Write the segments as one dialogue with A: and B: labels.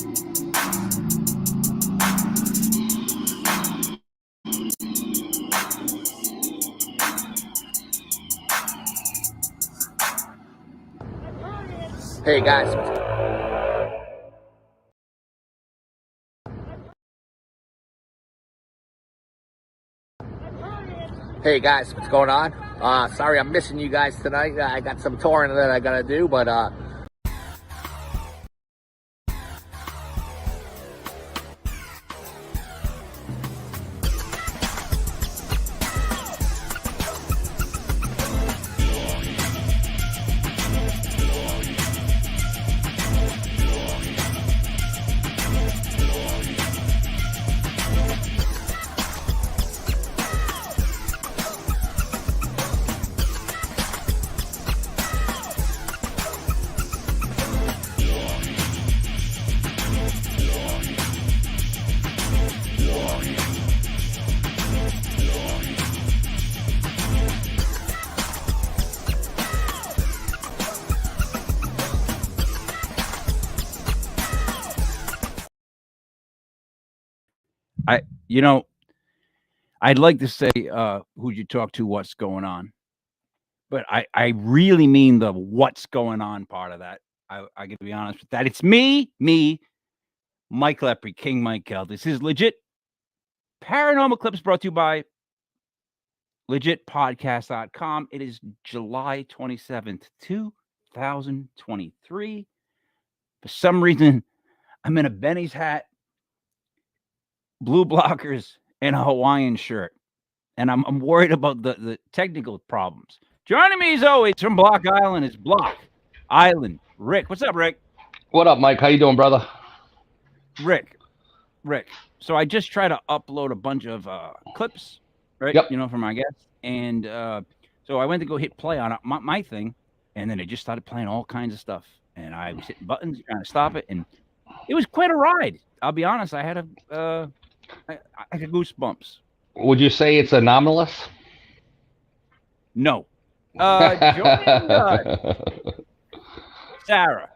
A: Hey guys. Hey guys, what's going on? Sorry I'm missing you guys tonight. I got some touring that I gotta do, but
B: I'd like to say who'd you talk to, what's going on, but I really mean the what's going on part of that. I got to be honest with that. It's me, Mike Lepre, King Mike L. This is Legit Paranormal Clips, brought to you by legitpodcast.com. It is July 27th, 2023. For some reason, I'm in a Benny's hat, blue blockers, and a Hawaiian shirt. And I'm worried about the technical problems. Joining me as always from Block Island is Block Island Rick. What's up, Rick?
C: What up, Mike? How you doing, brother?
B: Rick. So I just tried to upload a bunch of clips, right?
C: Yep.
B: For my guests. And so I went to go hit play on my thing, and then it just started playing all kinds of stuff. And I was hitting buttons trying to stop it, and it was quite a ride. I'll be honest. I had I got goosebumps.
C: Would you say it's anomalous?
B: No. Joining Sarah,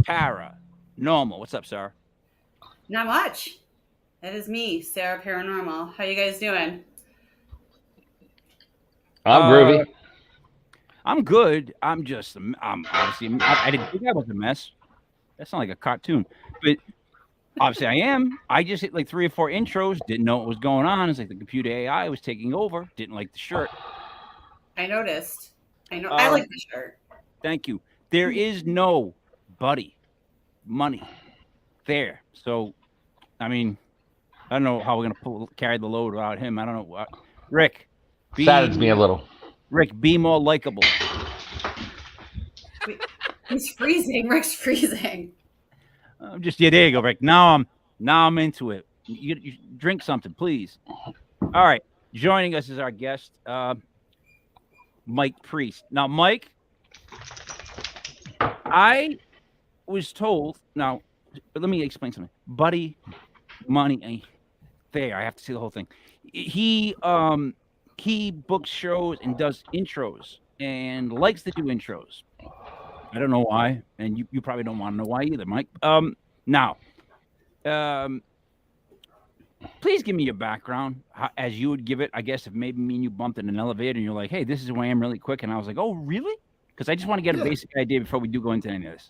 B: Parah Normal. What's up, Sarah?
D: Not much. That is me, Sarah Paranormal. How you guys doing?
C: I'm groovy.
B: I'm good. I'm obviously, I didn't think I was a mess. That sounds like a cartoon, but obviously I am. I just hit like 3 or 4 intros. Didn't know what was going on. It's like the computer AI was taking over. Didn't like the shirt.
D: I noticed. I know. I like the shirt.
B: Thank you. There is no money there. So, I mean, I don't know how we're gonna carry the load without him. I don't know what. Rick,
C: Saddens me a little.
B: Rick, be more likable.
D: He's freezing. Rick's freezing.
B: There you go, Rick. Now I'm into it. You drink something, please. All right. Joining us is our guest, Mike Priest. Now, Mike, I was told. Now, let me explain something. Buddy, money, there. I have to see the whole thing. He books shows and does intros and likes to do intros. I don't know why, and you probably don't want to know why either, Mike. Now, please give me your background as you would give it. I guess if maybe me and you bumped in an elevator and you're like, "Hey, this is who I am," really quick, and I was like, "Oh, really?" Because I just want to get a basic idea before we do go into any of this.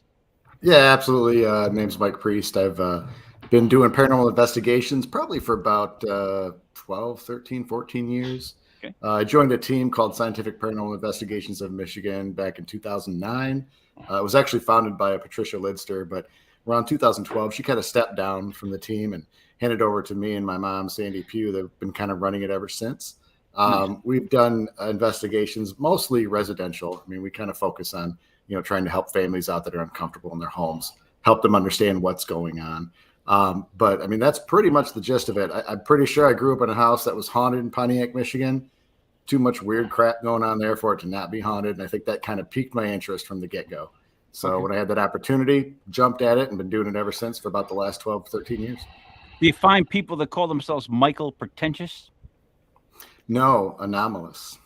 E: Yeah, absolutely. Name's Mike Priest. I've been doing paranormal investigations probably for about 12, 13, 14 years.
B: Okay.
E: I joined a team called Scientific Paranormal Investigations of Michigan back in 2009. It was actually founded by Patricia Lidster, but around 2012, she kind of stepped down from the team and handed over to me and my mom, Sandy Pugh. They've been kind of running it ever since. We've done investigations, mostly residential. I mean, we kind of focus on, trying to help families out that are uncomfortable in their homes, help them understand what's going on. But I mean, that's pretty much the gist of it. I'm pretty sure I grew up in a house that was haunted in Pontiac, Michigan. Too much weird crap going on there for it to not be haunted. And I think that kind of piqued my interest from the get-go. So when I had that opportunity, jumped at it and been doing it ever since for about the last 12, 13 years.
B: Do you find people that call themselves Michael pretentious?
E: No, anomalous.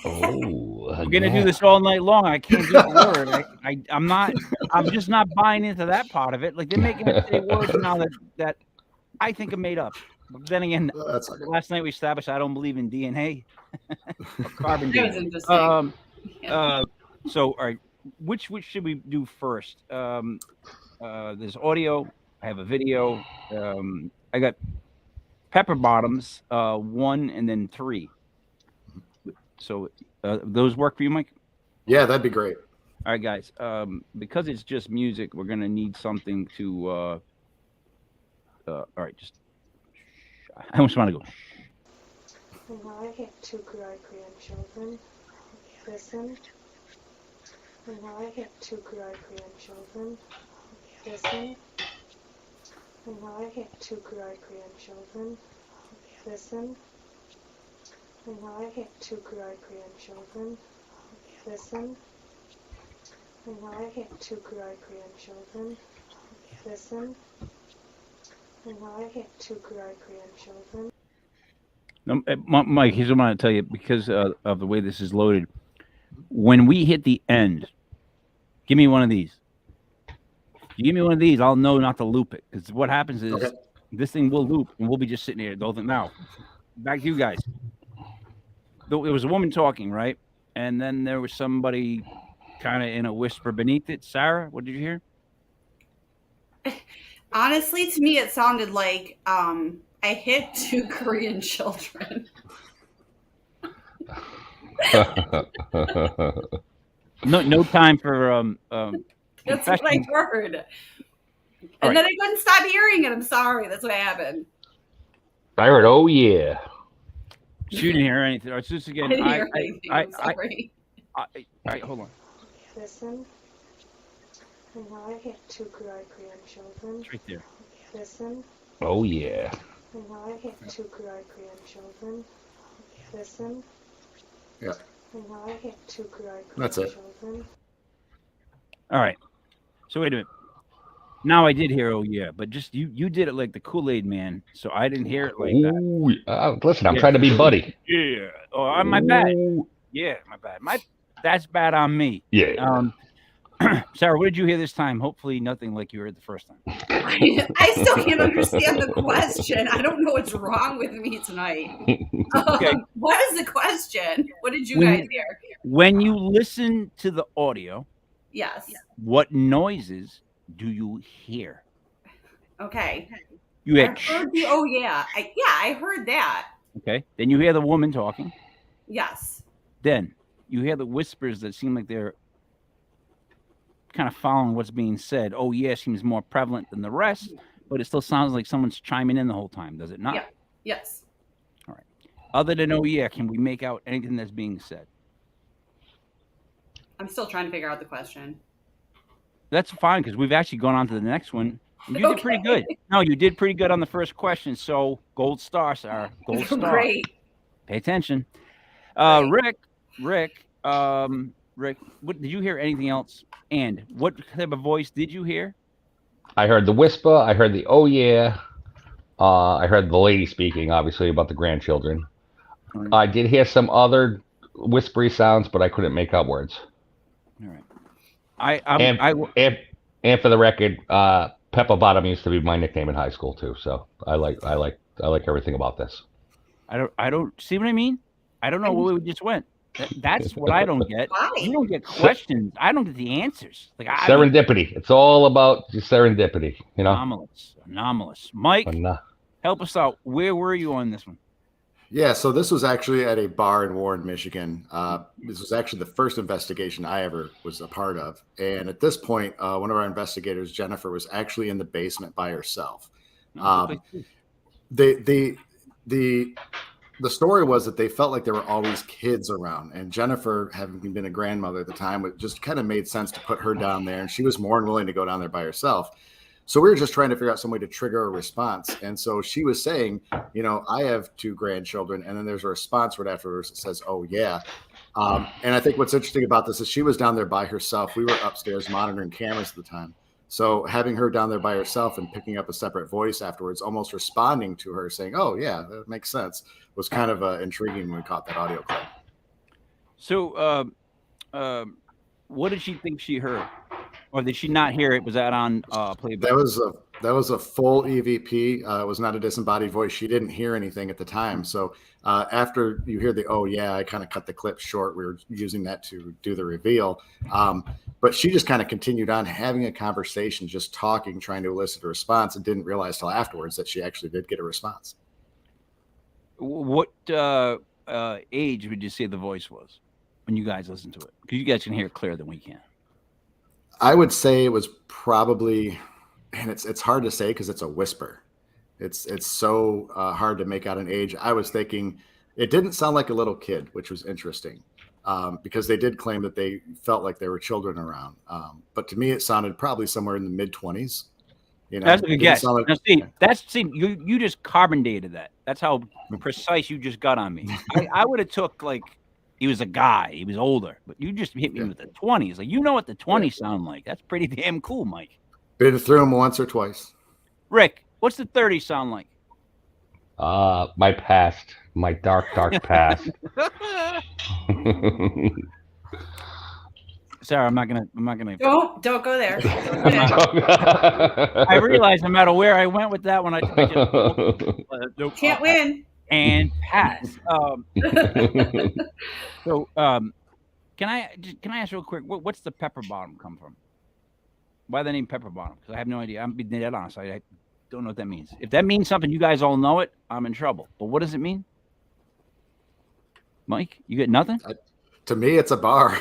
C: Oh,
B: We're gonna do this all night long. I can't do a word. I'm just not buying into that part of it. Like they're making us say words now that I think are made up. But then again,
E: That's okay.
B: last night we established I don't believe in DNA or carbon
D: That was
B: dating.
D: interesting. Yeah.
B: So all right, which should we do first? There's audio. I have a video. I got pepper bottoms, 1 and then 3. So those work for you, Mike?
E: Yeah, that'd be great.
B: All right, guys. Because it's just music, we're gonna need something to. All right, just. I almost want to go.
F: And now I have 2 great-grandchildren. Listen. And now I have 2 great-grandchildren. Listen. And now I have 2 great-grandchildren. Listen. And now I have 2 great-grandchildren. Listen. And now I have 2 great-grandchildren. Listen. And now I have 2 great-grandchildren.
B: No, Mike, here's what I'm going to tell you because of the way this is loaded. When we hit the end, give me one of these. You give me one of these, I'll know not to loop it. Because what happens is this thing will loop and we'll be just sitting here. Now, back to you guys. There was a woman talking, right? And then there was somebody kind of in a whisper beneath it. Sarah, what did you hear?
D: Honestly, to me, it sounded like I hit 2 Korean children.
B: No time for
D: That's what I heard. And
B: right.
D: then I couldn't stop hearing it. I'm sorry. That's what happened.
C: I heard, oh yeah.
B: She didn't hear anything. It's just again.
D: I didn't hear anything. I'm sorry.
B: All right, hold on.
F: Listen. And now I have 2 great-grandchildren.
B: It's right there.
F: Listen.
C: Oh yeah.
F: And now I have 2 great-grandchildren. Listen.
E: Yeah.
F: And now I have 2
E: That's it.
F: great-grandchildren.
B: All right. So wait a minute. Now I did hear, oh yeah, but just you did it like the Kool-Aid man, so I didn't hear it like that.
C: Ooh, listen, I'm
B: Yeah.
C: trying to be buddy.
B: Yeah. Oh, my bad.
C: Ooh.
B: Yeah, my bad. That's bad on me.
C: Yeah.
B: Sarah, what did you hear this time? Hopefully nothing like you heard the first time.
D: I still can't understand the question. I don't know what's wrong with me tonight.
B: Okay.
D: What is the question? What did you guys hear?
B: When you listen to the audio,
D: Yes.
B: what noises do you hear?
D: Okay.
B: You
D: I
B: had
D: heard the oh yeah. I heard that.
B: okay. Then you hear the woman talking.
D: Yes.
B: Then you hear the whispers that seem like they're kind of following what's being said. Oh yeah, seems more prevalent than the rest, but it still sounds like someone's chiming in the whole time, does it not?
D: Yeah. Yes.
B: All right. Other than oh yeah, can we make out anything that's being said?
D: I'm still trying to figure out the question.
B: That's fine because we've actually gone on to the next one. You did pretty good. No, you did pretty good on the first question. So gold star, Sarah. Gold star.
D: Great.
B: Pay attention.
D: Great.
B: Rick, what did you hear anything else? And what type of voice did you hear?
C: I heard the whisper. I heard the oh yeah. I heard the lady speaking, obviously, about the grandchildren.
B: Right.
C: I did hear some other whispery sounds, but I couldn't make out words.
B: All right.
C: And for the record, Pepper Bottom used to be my nickname in high school too. So I like everything about this.
B: I don't see what I mean. I don't know where we just went. That's what I don't get.
D: Why?
B: You don't get questions. I don't get the answers. Like
C: Serendipity. It's all about just serendipity, you know.
B: Anomalous. Mike, help us out. Where were you on this one?
E: Yeah, so this was actually at a bar in Warren, Michigan. This was actually the first investigation I ever was a part of. And at this point, one of our investigators, Jennifer, was actually in the basement by herself. The story was that they felt like there were always kids around. And Jennifer, having been a grandmother at the time, it just kind of made sense to put her down there. And she was more than willing to go down there by herself. So we were just trying to figure out some way to trigger a response. And so she was saying, you know, I have 2 grandchildren. And then there's a response right afterwards that says, oh, yeah. And I think what's interesting about this is she was down there by herself. We were upstairs monitoring cameras at the time. So having her down there by herself and picking up a separate voice afterwards, almost responding to her saying, oh, yeah, that makes sense, was kind of intriguing when we caught that audio clip.
B: So, what did she think she heard, or did she not hear it? Was that on playback?
E: That was a full EVP. It was not a disembodied voice. She didn't hear anything at the time. So after you hear the "oh yeah," I kind of cut the clip short. We were using that to do the reveal. But she just kind of continued on having a conversation, just talking, trying to elicit a response, and didn't realize till afterwards that she actually did get a response.
B: What age would you say the voice was when you guys listened to it? Because you guys can hear it clearer than we can.
E: I would say it was probably, and it's hard to say because it's a whisper. It's so hard to make out an age. I was thinking it didn't sound like a little kid, which was interesting because they did claim that they felt like there were children around. But to me, it sounded probably somewhere in the mid-20s. You know,
B: That's a good guess.
E: Like,
B: now, you just carbon dated that. That's how precise you just got on me. I would have took like he was a guy, he was older, but you just hit me with the 20s. Like, you know what the 20s sound like. That's pretty damn cool, Mike.
E: Been through them once or twice.
B: Rick, what's the 30s sound like?
C: My past, my dark past.
B: Sarah, I'm not gonna.
D: Don't go there.
B: I realize no matter where I went with that one, I just
D: Can't win.
B: And pass. So, can I ask real quick? What's the pepper bottom come from? Why the name pepper bottom? Because I have no idea. I'm being dead honest. I don't know what that means. If that means something, you guys all know it. I'm in trouble. But what does it mean? Mike, you get nothing?
E: To me, it's a bar.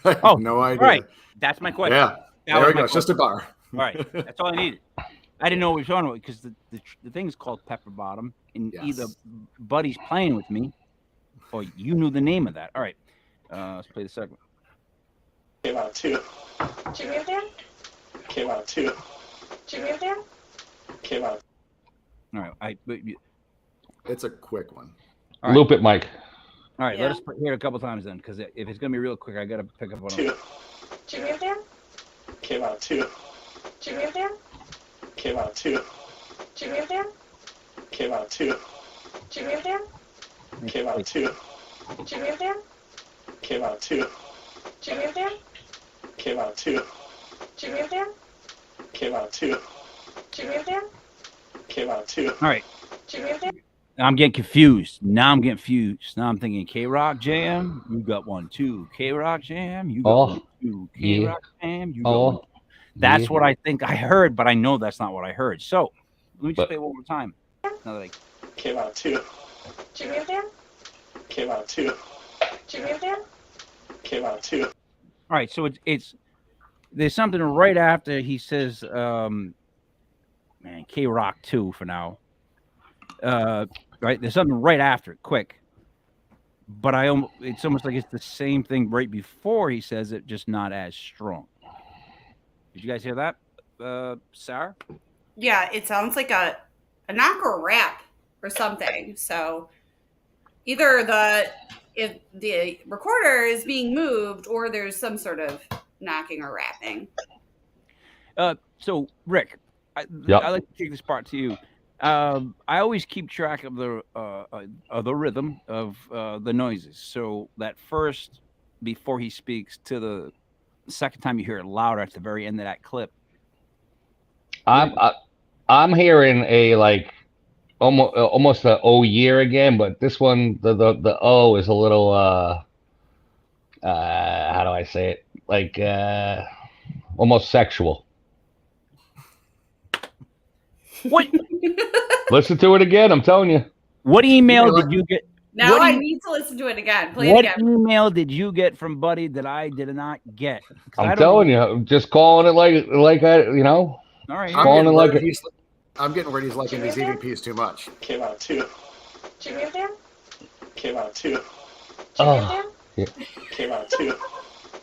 E: I have no idea.
B: All right. That's my question.
E: Yeah. There we go. It's just a bar.
B: All right. That's all I needed. I didn't know what we were talking about because the thing is called pepper bottom, and either Buddy's playing with me or you knew the name of that. All right. Let's play the segment.
G: Came out too.
F: Jimmy Dan?
G: Came out too.
F: Jimmy Dan?
G: Came out.
B: All right.
E: It's a quick one.
B: All right.
C: Loop it, Mike.
B: All right, let us hear it a couple times then, because if it's gonna be real quick, I gotta pick up on it.
F: Jimmy Dan?
G: Came out too.
F: Jimmy Dan?
G: Came out too.
F: Jimmy Dan?
G: Came out too.
F: Jimmy Dan?
G: Came out too.
F: Jimmy Dan?
G: Came out too.
F: Jimmy Dan?
G: Came out too.
F: Jimmy Dan?
G: Came out too.
F: Jimmy Dan?
G: Came out too.
B: All right.
F: Jimmy Dan?
B: I'm getting confused. Now I'm thinking K-Rock Jam. You got 1, 2. K-Rock Jam. You got 1, 2. K-Rock Jam. You got 1. That's what I think I heard, but I know that's not what I heard. So let me just play it one more time. Now that
G: Came out too.
F: Jimmy Dan?
G: Came out too.
F: Jimmy Dan?
G: Came out too.
B: All right. So it's there's something right after he says, K-Rock 2 for now. Right, there's something right after it, quick. But it's almost like it's the same thing right before he says it, just not as strong. Did you guys hear that, Sarah?
D: Yeah, it sounds like a knock or a rap or something. So either if the recorder is being moved or there's some sort of knocking or rapping.
B: So Rick, I like to take this part to you. I always keep track of the rhythm of the noises. So that first, before he speaks, to the second time you hear it louder at the very end of that clip.
C: I'm hearing a like almost a O year again, but this one the O is a little how do I say it? Like almost sexual.
B: What?
C: Listen to it again. I'm telling you.
B: What email did you get?
D: Now I need to listen to it again. Play it
B: what
D: again.
B: email did you get from Buddy that I did not get?
C: I'm telling you, I'm just calling it like I, you know.
B: All right.
E: I'm getting worried he's liking these EVPs too much.
G: Came out too.
F: Jimmy Dan?
G: Came out too.
C: Oh, yeah.
G: Came out too.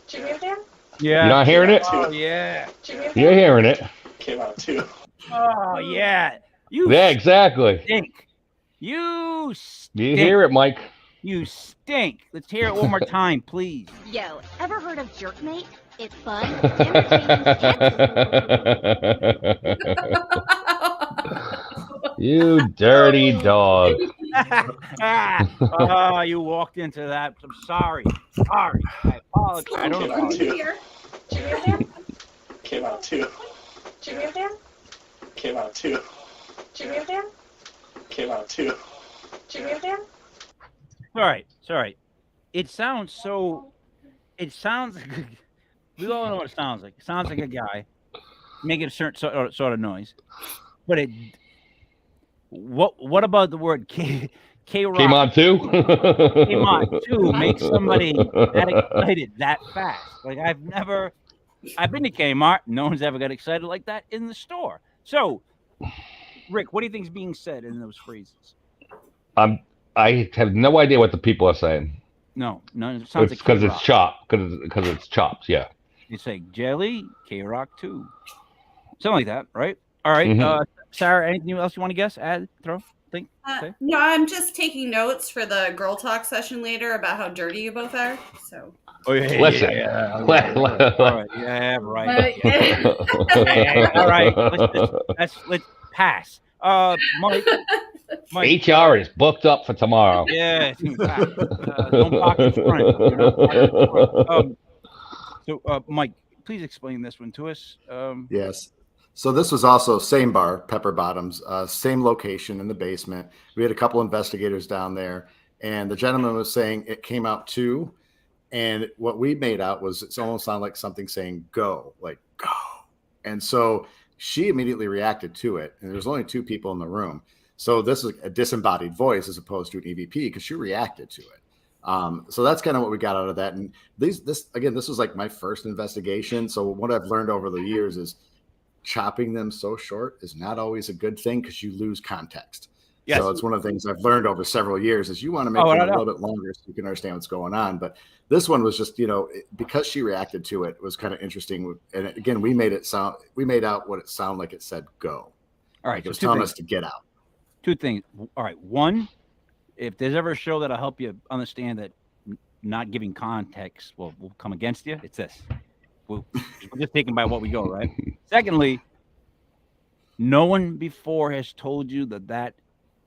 F: Jimmy Dan?
B: Yeah.
C: You're not hearing it?
B: Oh, yeah.
C: You're hearing it.
G: Came out too.
B: Oh, yeah.
C: Yeah, exactly.
B: Stink. You stink.
C: Do you hear it, Mike?
B: You stink. Let's hear it one more time, please.
H: Yo, ever heard of Jerkmate? It's fun.
C: You dirty dog.
B: Oh, you walked into that. I'm sorry. Sorry. I apologize. I don't
G: Came out
B: apologize.
G: too.
D: Here.
F: Jimmy over there?
G: Came out too.
F: Jimmy over there?
G: Came out too.
F: Jimmy over there?
G: Came out too.
F: Jimmy over there?
B: All right. It sounds so. It sounds. We all know what it sounds like. It sounds like a guy making a certain sort of noise, but it. What about the word K Rock?
C: Came on too.
B: Came on too. Make somebody that excited that fast. Like I've been to Kmart. No one's ever got excited like that in the store. So, Rick, what do you think's being said in those phrases?
C: I have no idea what the people are saying.
B: No. It sounds
C: It's
B: like
C: because
B: K-Rock.
C: it's chopped. Because it's chopped. Yeah.
B: You say jelly, K-Rock too. Something like that, right? All right.
C: Mhm.
B: Sarah, anything else you want to guess? Add, throw, think, say?
D: No, I'm just taking notes for the girl talk session later about how dirty you both are. So.
B: Oh yeah.
C: Listen.
B: All right. Yeah, right. All right. Let's pass. Mike.
C: HR is booked up for tomorrow.
B: Yeah, it's gonna be packed. Don't park in front. Do not park in front. So, Mike, please explain this one to us.
E: Yes. So this was also same bar, Pepper Bottoms, same location in the basement. We had a couple investigators down there, and the gentleman was saying it came out too. And what we made out was it almost sounded like something saying go, like go. And so she immediately reacted to it. And there's only two people in the room. So this is a disembodied voice as opposed to an EVP because she reacted to it. So that's kind of what we got out of that. And this was like my first investigation. So what I've learned over the years is chopping them so short is not always a good thing because you lose context. Yes. So it's one of the things I've learned over several years is you want to make them a little bit longer so you can understand what's going on. But this one was just, because she reacted to it was kind of interesting. And again, we made out what it sounded like it said go.
B: All right.
E: Like it was telling us to get out.
B: Two things. All right. One, if there's ever a show that'll help you understand that not giving context will come against you, it's this. We're just taken by what we go, right? Secondly, no one before has told you that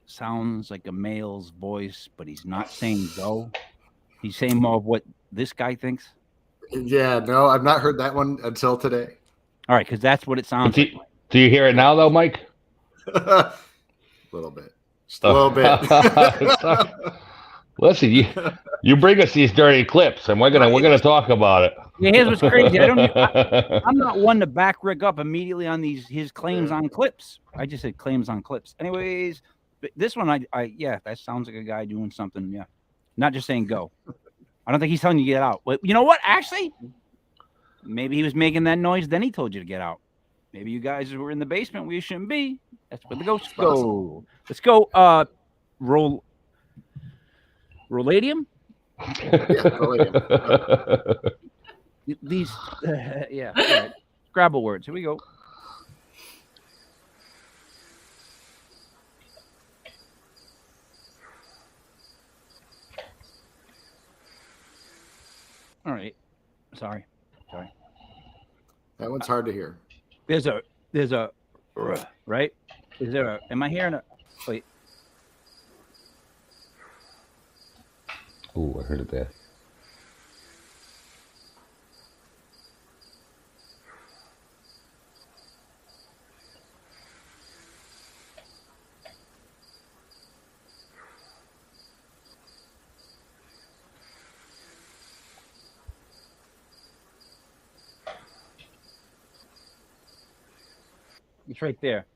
B: sounds like a male's voice, but he's not saying go. He's saying more of what this guy thinks.
E: Yeah, no, I've not heard that one until today.
B: All right, because that's what it sounds like.
C: Do you hear it now, though, Mike?
E: A little bit. Just a little bit.
C: Listen, you bring us these dirty clips, and we're gonna talk about it.
B: Yeah, here's what's crazy. I'm not one to back Rick up immediately on his claims on clips. I just said claims on clips. Anyways, this one, that sounds like a guy doing something. Yeah, not just saying go. I don't think he's telling you to get out. But you know what? Actually, maybe he was making that noise. Then he told you to get out. Maybe you guys were in the basement where you shouldn't be. That's where the ghosts go. Let's go. Roladium. These, yeah. All right. Scrabble words. Here we go. All right. Sorry.
E: That one's hard to hear.
B: There's a right. Is there a? Am I hearing a? Wait.
C: Ooh, I heard it there.
B: It's right there.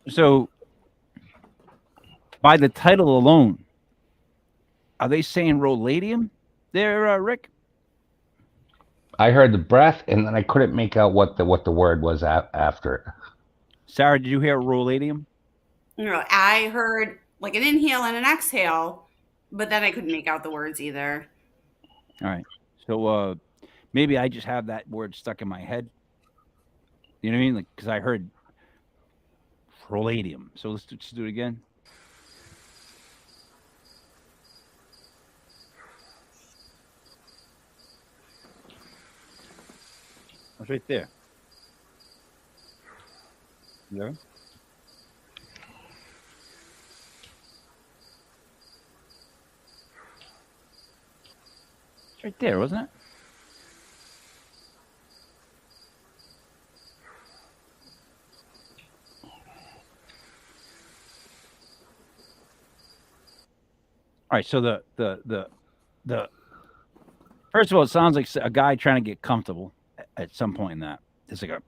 B: So, by the title alone, are they saying roladium there, Rick?
C: I heard the breath, and then I couldn't make out what the word was after it.
B: Sarah, did you hear roladium?
D: No, I heard like an inhale and an exhale, but then I couldn't make out the words either.
B: All right. So maybe I just have that word stuck in my head. You know what I mean? Like, because I heard roladium. So let's just do it again. It's right there. Yeah. Right there, wasn't it? All right, so the first of all, it sounds like a guy trying to get comfortable at some point in that. It's like a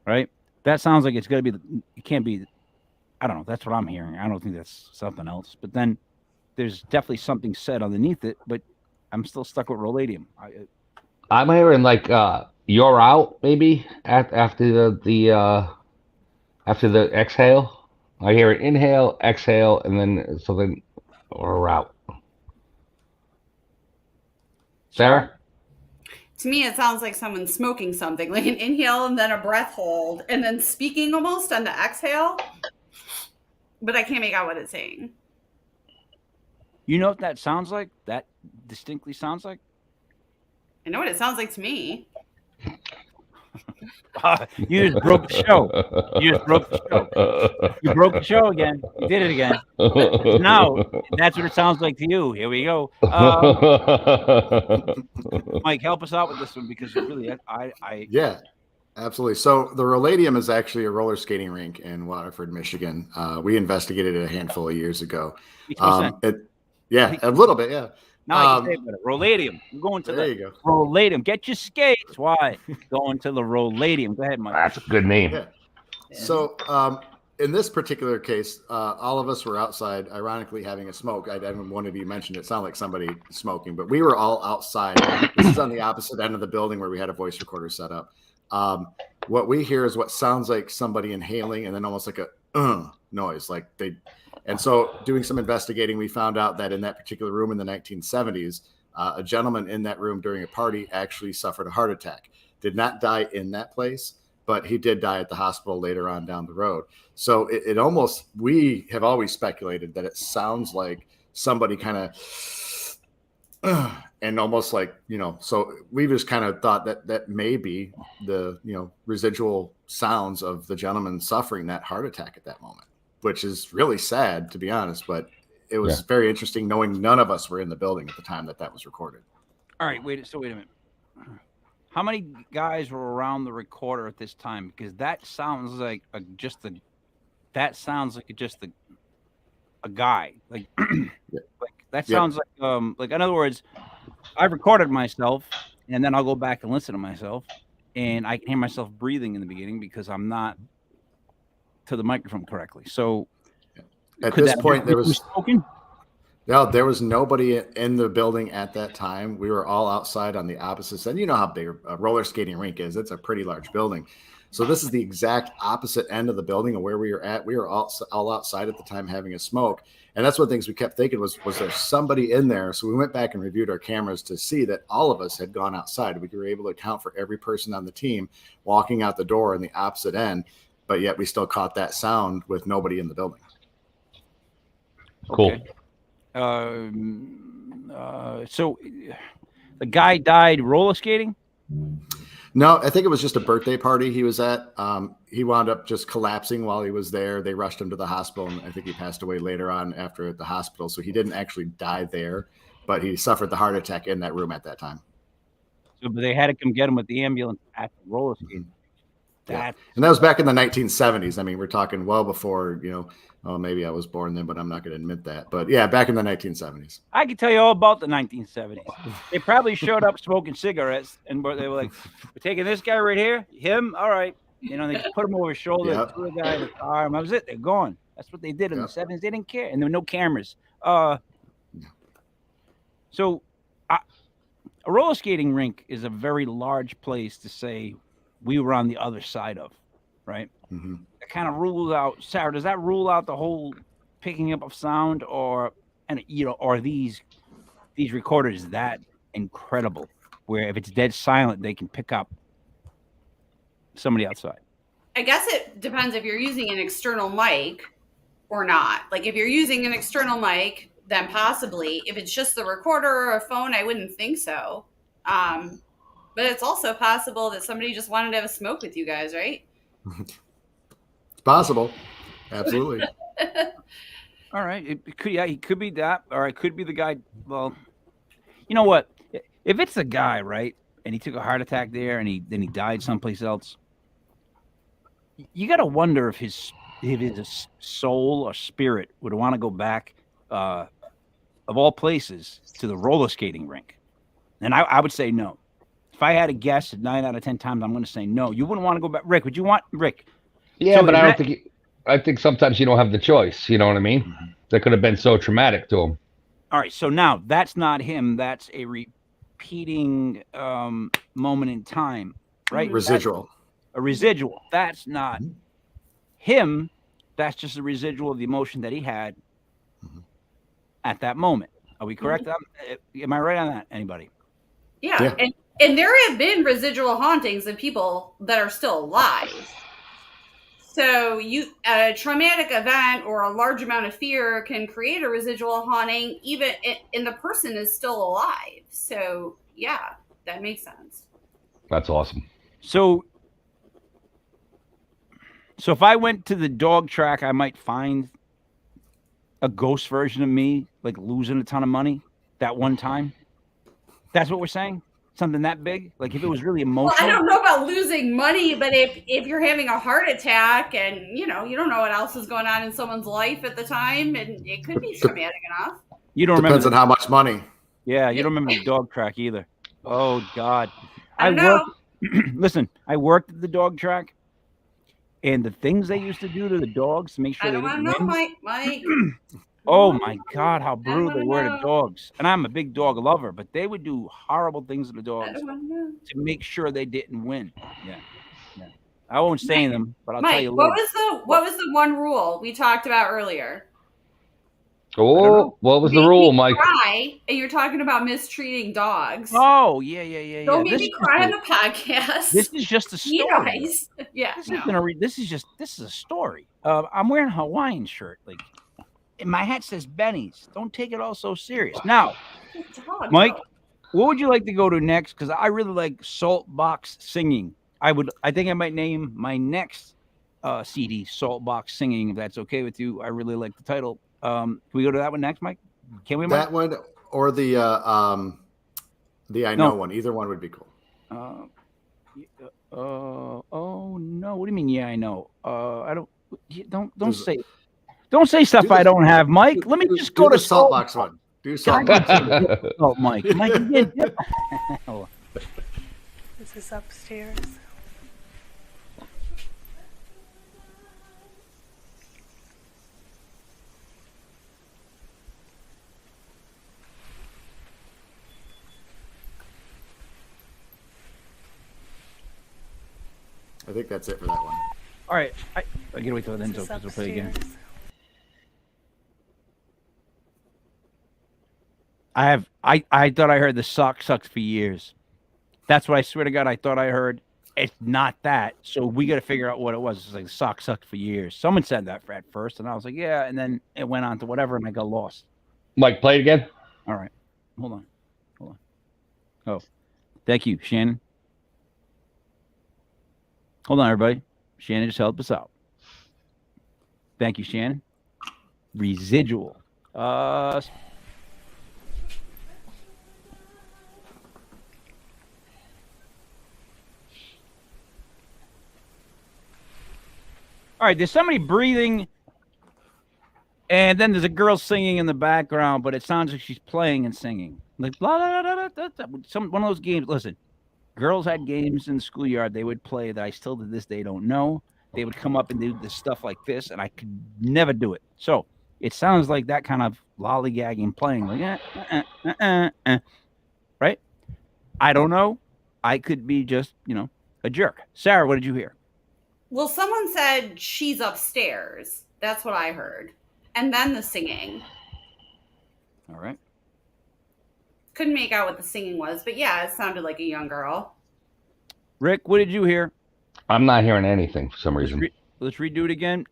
B: right. That sounds like it's gonna be. It can't be. I don't know. That's what I'm hearing. I don't think that's something else. But then there's definitely something said underneath it. But I'm still stuck with Roladium.
C: I'm hearing like you're out maybe after the exhale. I hear an inhale, exhale, and then something or out. Sarah?
D: To me, it sounds like someone smoking something, like an inhale and then a breath hold, and then speaking almost on the exhale. But I can't make out what it's saying.
B: You know what that sounds like? That distinctly sounds like?
D: I know what it sounds like to me.
B: You just broke the show. You just broke the show. You broke the show again. You did it again. Now, that's what it sounds like to you. Here we go. Mike, help us out with this one because really,
E: Yeah, absolutely. So the Roladium is actually a roller skating rink in Waterford, Michigan. We investigated it a handful of years ago. Yeah, a little bit. Yeah.
B: Now I can say about it. Roladium. We're going to
E: there you go.
B: Roladium. Get your skates. Why? Going to the Roladium. Go ahead, Mike.
C: That's a good name.
E: Yeah. So in this particular case, all of us were outside, ironically, having a smoke. I didn't one of you mentioned it sounded like somebody smoking, but we were all outside. This is on the opposite end of the building where we had a voice recorder set up. What we hear is what sounds like somebody inhaling and then almost like a noise, like they. And so doing some investigating, we found out that in that particular room in the 1970s, a gentleman in that room during a party actually suffered a heart attack. Did not die in that place, but he did die at the hospital later on down the road. So it almost, we have always speculated that it sounds like somebody kind of, and almost like, so we just kind of thought that may be the, residual sounds of the gentleman suffering that heart attack at that moment, which is really sad, to be honest, but it was very interesting knowing none of us were in the building at the time that was recorded.
B: All right, wait a minute. How many guys were around the recorder at this time? Because that sounds like just a guy. Like, like that sounds like in other words, I've recorded myself and then I'll go back and listen to myself and I can hear myself breathing in the beginning because I'm not to the microphone correctly. So
E: at this point there was nobody in the building at that time. We were all outside on the opposite side. You know how big a roller skating rink is. It's a pretty large building. So this is the exact opposite end of the building of where we were at. We were all outside at the time having a smoke. And that's one of the things we kept thinking was there somebody in there? So we went back and reviewed our cameras to see that all of us had gone outside. We were able to account for every person on the team walking out the door in the opposite end. But yet we still caught that sound with nobody in the building.
C: Cool.
B: Okay. So the guy died roller skating?
E: No, I think it was just a birthday party he was at. He wound up just collapsing while he was there. They rushed him to the hospital, and I think he passed away later on after at the hospital. So he didn't actually die there, but he suffered the heart attack in that room at that time.
B: So but they had to come get him with the ambulance at the roller skating.
E: Yeah. And that was back in the 1970s. I mean, we're talking well before, maybe I was born then, but I'm not going to admit that. But yeah, back in the 1970s.
B: I can tell you all about the 1970s. They probably showed up smoking cigarettes, and they were like, "We're taking this guy right here, him, all right." They just put him over his shoulder, threw a guy in the arm. That was it. They're gone. That's what they did in the 70s. They didn't care, and there were no cameras. So, a roller skating rink is a very large place to say we were on the other side of, right?
E: Mm-hmm.
B: That kind of rules out. Sarah, does that rule out the whole picking up of sound, or these recorders that incredible, where if it's dead silent, they can pick up somebody outside?
D: I guess it depends if you're using an external mic or not. Like if you're using an external mic, then possibly. If it's just the recorder or a phone, I wouldn't think so. But it's also possible that somebody just wanted to have a smoke with you guys, right?
E: It's possible. Absolutely.
B: All right. It could be that, or it could be the guy. Well, you know what? if it's a guy, right, and he took a heart attack there, and then he died someplace else, you got to wonder if his soul or spirit would want to go back, of all places, to the roller skating rink. And I would say no. If I had to guess, 9 out of 10 times, I'm going to say no. You wouldn't want to go back. Rick, would you want Rick?
C: Yeah,
B: So
C: but
B: is
C: I don't
B: that-
C: think. I think sometimes you don't have the choice. You know what I mean? That could have been so traumatic to him.
B: All right, so now that's not him. That's a repeating moment in time, right?
E: Residual.
B: A residual. That's not him. That's just a residual of the emotion that he had at that moment. Are we correct? Am I right on that? Anybody?
D: Yeah. And there have been residual hauntings of people that are still alive. So a traumatic event or a large amount of fear can create a residual haunting, even and the person is still alive. So yeah, that makes sense.
C: That's awesome.
B: So if I went to the dog track, I might find a ghost version of me, like losing a ton of money that one time. That's what we're saying? Something that big? Like if it was really emotional?
D: Well, I don't know about losing money, but if you're having a heart attack and, you don't know what else is going on in someone's life at the time, and it could be traumatic enough.
B: You don't
E: Depends
B: remember
E: on how much money.
B: Yeah, you don't remember the dog track either. Oh, God.
D: I know.
B: Listen, I worked at the dog track, and the things they used to do to the dogs to make sure
D: I
B: they
D: don't want
B: didn't
D: to know,
B: win.
D: Mike.
B: Oh my God, how brutal
D: wanna
B: they were to
D: know.
B: dogs. And I'm a big dog lover, but they would do horrible things to the
D: I
B: dogs
D: don't want to know.
B: to make sure they didn't win. Yeah. I won't say them, but I'll tell
D: Mike,
B: you
D: what
B: later.
D: was the one rule we talked about earlier?
C: Oh, what was the
D: Make
C: rule,
D: me
C: Mike?
D: Cry, and you're talking about mistreating dogs.
B: Oh, yeah.
D: Don't make
B: This
D: me
B: is
D: cry on
B: just
D: the podcast.
B: This is just a
D: You
B: story.
D: guys. Yeah.
B: This
D: no.
B: is a story. I'm wearing a Hawaiian shirt. Like, and my hat says Benny's. Don't take it all so serious. Now,
D: Dog,
B: Mike,
D: though.
B: what would you like to go to next? Because I really like Salt Box Singing. I think I might name my next CD Salt Box Singing, if that's okay with you. I really like the title. Can we go to that one next, Mike? Can we, Mike?
E: That one or the I know one. Either one would be cool.
B: Oh no. What do you mean? Yeah, I know. I don't.
E: There's-
B: Don't say stuff
E: Do
B: I
E: the-
B: don't have, Mike. Let me just go
E: Do
B: to
E: the salt box one. Do salt box.
B: Oh, Mike. Mike,
F: This is upstairs.
E: I think that's it for that one.
B: all right. I gotta wait till then
F: This is
B: to play again.
F: upstairs.
B: I thought I heard the sock sucks for years. That's what I swear to God I thought I heard. It's not that. So we got to figure out what it was. It's like the sock sucked for years. Someone said that at first, and I was like, yeah. And then it went on to whatever, and I got lost.
C: Mike, play it again.
B: All right. Hold on. Oh, thank you, Shannon. Hold on, everybody. Shannon just helped us out. Thank you, Shannon. Residual. All right, there's somebody breathing, and then there's a girl singing in the background, but it sounds like she's playing and singing. Like, blah, blah, blah, blah, blah, blah. One of those games. Listen, girls had games in the schoolyard they would play that I still to this day don't know. They would come up and do this stuff like this, and I could never do it. So it sounds like that kind of lollygagging playing, like, right? I don't know. I could be just, a jerk. Sarah, what did you hear?
D: Well, someone said she's upstairs. That's what I heard. And then the singing.
B: All right.
D: Couldn't make out what the singing was, but yeah, it sounded like a young girl.
B: Rick, what did you hear?
C: I'm not hearing anything for some reason.
B: Let's redo it again.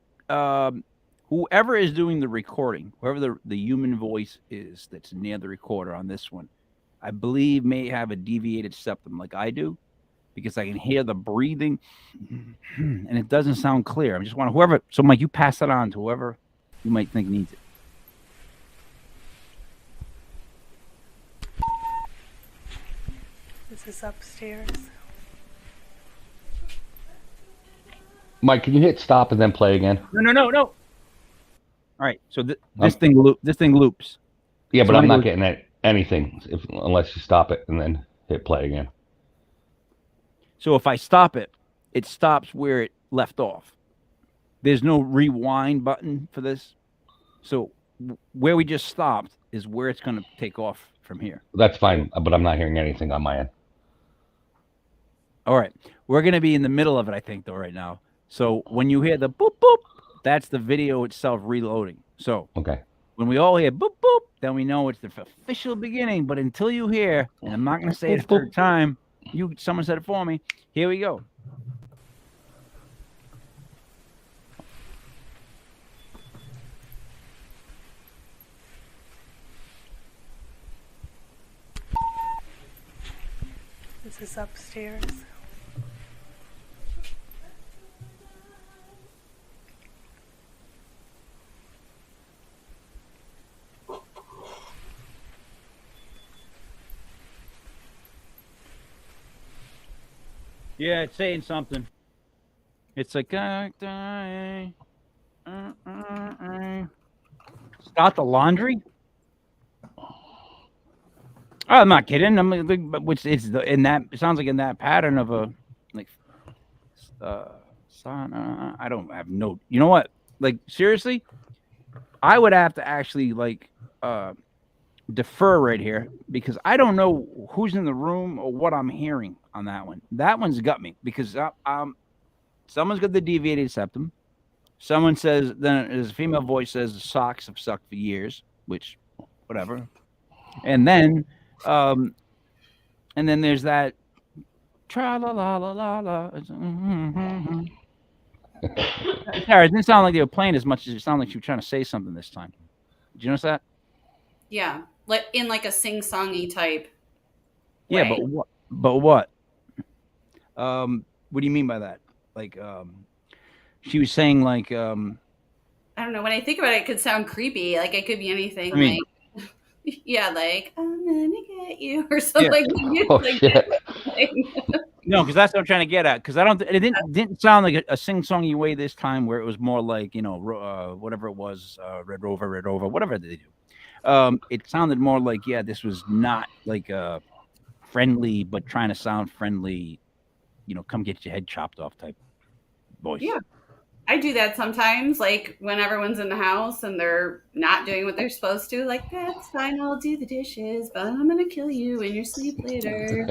B: Whoever is doing the recording, whoever the human voice is that's near the recorder on this one, I believe may have a deviated septum like I do, because I can hear the breathing and it doesn't sound clear. I just want whoever. So, Mike, you pass that on to whoever you might think needs it.
F: This is upstairs.
C: Mike, can you hit stop and then play again?
B: No. All right. So this thing loops.
C: Yeah,
B: So
C: but I'm not
B: anyway-
C: getting anything unless you stop it and then hit play again.
B: So if I stop it, it stops where it left off. There's no rewind button for this. So where we just stopped is where it's going to take off from here.
C: That's fine, but I'm not hearing anything on my end.
B: All right. We're going to be in the middle of it, I think, though, right now. So when you hear the boop, boop, that's the video itself reloading. So
C: Okay.
B: when we all hear boop, boop, then we know it's the official beginning. But until you hear, and I'm not going to say it a third time, someone said it for me. Here we go.
F: This is upstairs.
B: Yeah, it's saying something. It's like, start the laundry. Oh, I'm not kidding. Which it's in that. It sounds like in that pattern of a like. I don't have no. You know what? Like seriously, I would have to actually like defer right here because I don't know who's in the room or what I'm hearing on that one. That one's got me because someone's got the deviated septum. Someone says then his female voice says the socks have sucked for years, which whatever. And then there's that tra la la la la la. Sarah, it didn't sound like they were playing as much as it sounded like she was trying to say something this time. Did you notice that?
D: Yeah, in like a sing-songy type.
B: Yeah,
D: way.
B: but what? What do you mean by that? Like, she was saying like,
D: I don't know. When I think about it, it could sound creepy. Like it could be anything.
B: I mean-
D: like, yeah, like I'm gonna get you or something.
C: Oh,
D: Like
C: shit.
B: no, because that's what I'm trying to get at. Because it didn't sound like a sing-songy way this time, where it was more like whatever it was, Red Rover, whatever they do. It sounded more like this was not like friendly, but trying to sound friendly. Come get your head chopped off type voice.
D: Yeah. I do that sometimes, like when everyone's in the house and they're not doing what they're supposed to. Like, that's fine, I'll do the dishes, but I'm going to kill you in your sleep later.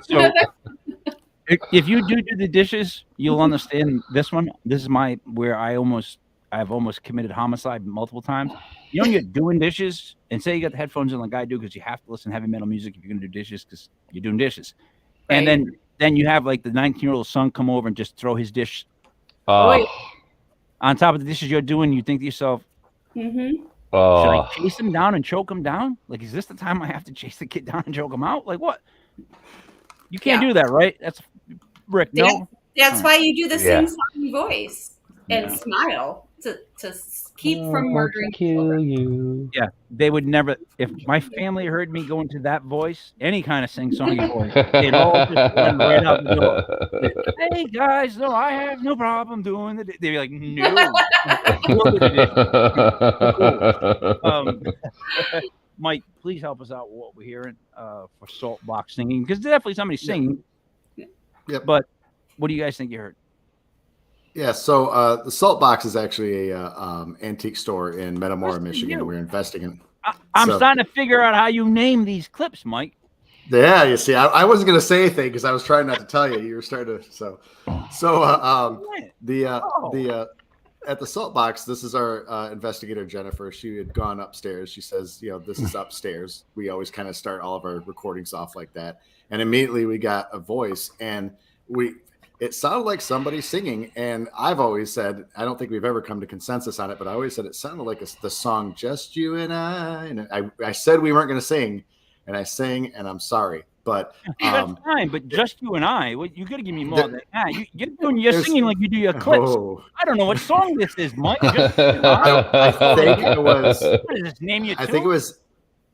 B: So if you do the dishes, you'll understand this one. This is where I've almost committed homicide multiple times. You know, when you're doing dishes and say you got the headphones in like I do because you have to listen to heavy metal music if you're going to do dishes because you're doing dishes.
D: Right.
B: And then you have like the 19-year-old son come over and just throw his dish
C: Oh,
B: on top of the dishes you're doing. You think to yourself,
D: Mm-hmm.
B: should
C: oh.
B: I chase him down and choke him down? Like, is this the time I have to chase the kid down and choke him out? Like, what? You can't do that, right? That's Rick. No.
D: That's why you do the
C: Yeah.
D: sing-songy voice and smile to keep from murdering
C: Kill you.
B: Yeah, they would never. If my family heard me go into that voice, any kind of sing-songy voice, they'd all just run right out the door. Hey guys, no, I have no problem doing it. They'd be like, no. Mike, please help us out with what we're hearing for Salt Box singing because definitely somebody's singing.
E: Yep.
B: But what do you guys think you heard?
E: Yeah, so the Salt Box is actually a antique store in Metamora,
B: Listen to
E: Michigan.
B: you.
E: We're investing in.
B: I'm
E: So-
B: starting to figure out how you name these clips, Mike.
E: Yeah, you see, I wasn't going to say anything because I was trying not to tell you. You were starting to so at the Salt Box. This is our investigator Jennifer. She had gone upstairs. She says, this is upstairs. We always kind of start all of our recordings off like that, and immediately we got a voice, and it sounded like somebody singing. And I've always said, I don't think we've ever come to consensus on it, but I always said it sounded like the song "Just You and I." And I said we weren't going to sing, and I sang, and I'm sorry, but
B: That's fine, but just you and I. You got to give me more than that. You're singing like you do your clips.
E: Oh,
B: I don't know what song this is, Mike. Just you and I.
E: I think it was.
B: What is this? Name your
E: I
B: tune?
E: think it was.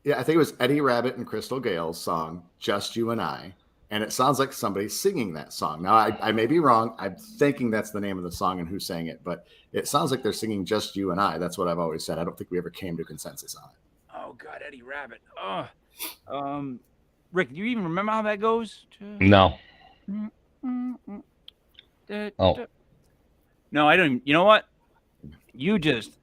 E: Yeah, I think it was Eddie Rabbit and Crystal Gale's song, Just You and I. And it sounds like somebody's singing that song. Now, I may be wrong. I'm thinking that's the name of the song and who sang it, but it sounds like they're singing Just You and I. That's what I've always said. I don't think we ever came to consensus on it.
B: Oh God, Eddie Rabbit. Rick, do you even remember how that goes?
C: No. Oh.
B: No, I don't even. You know what? You just.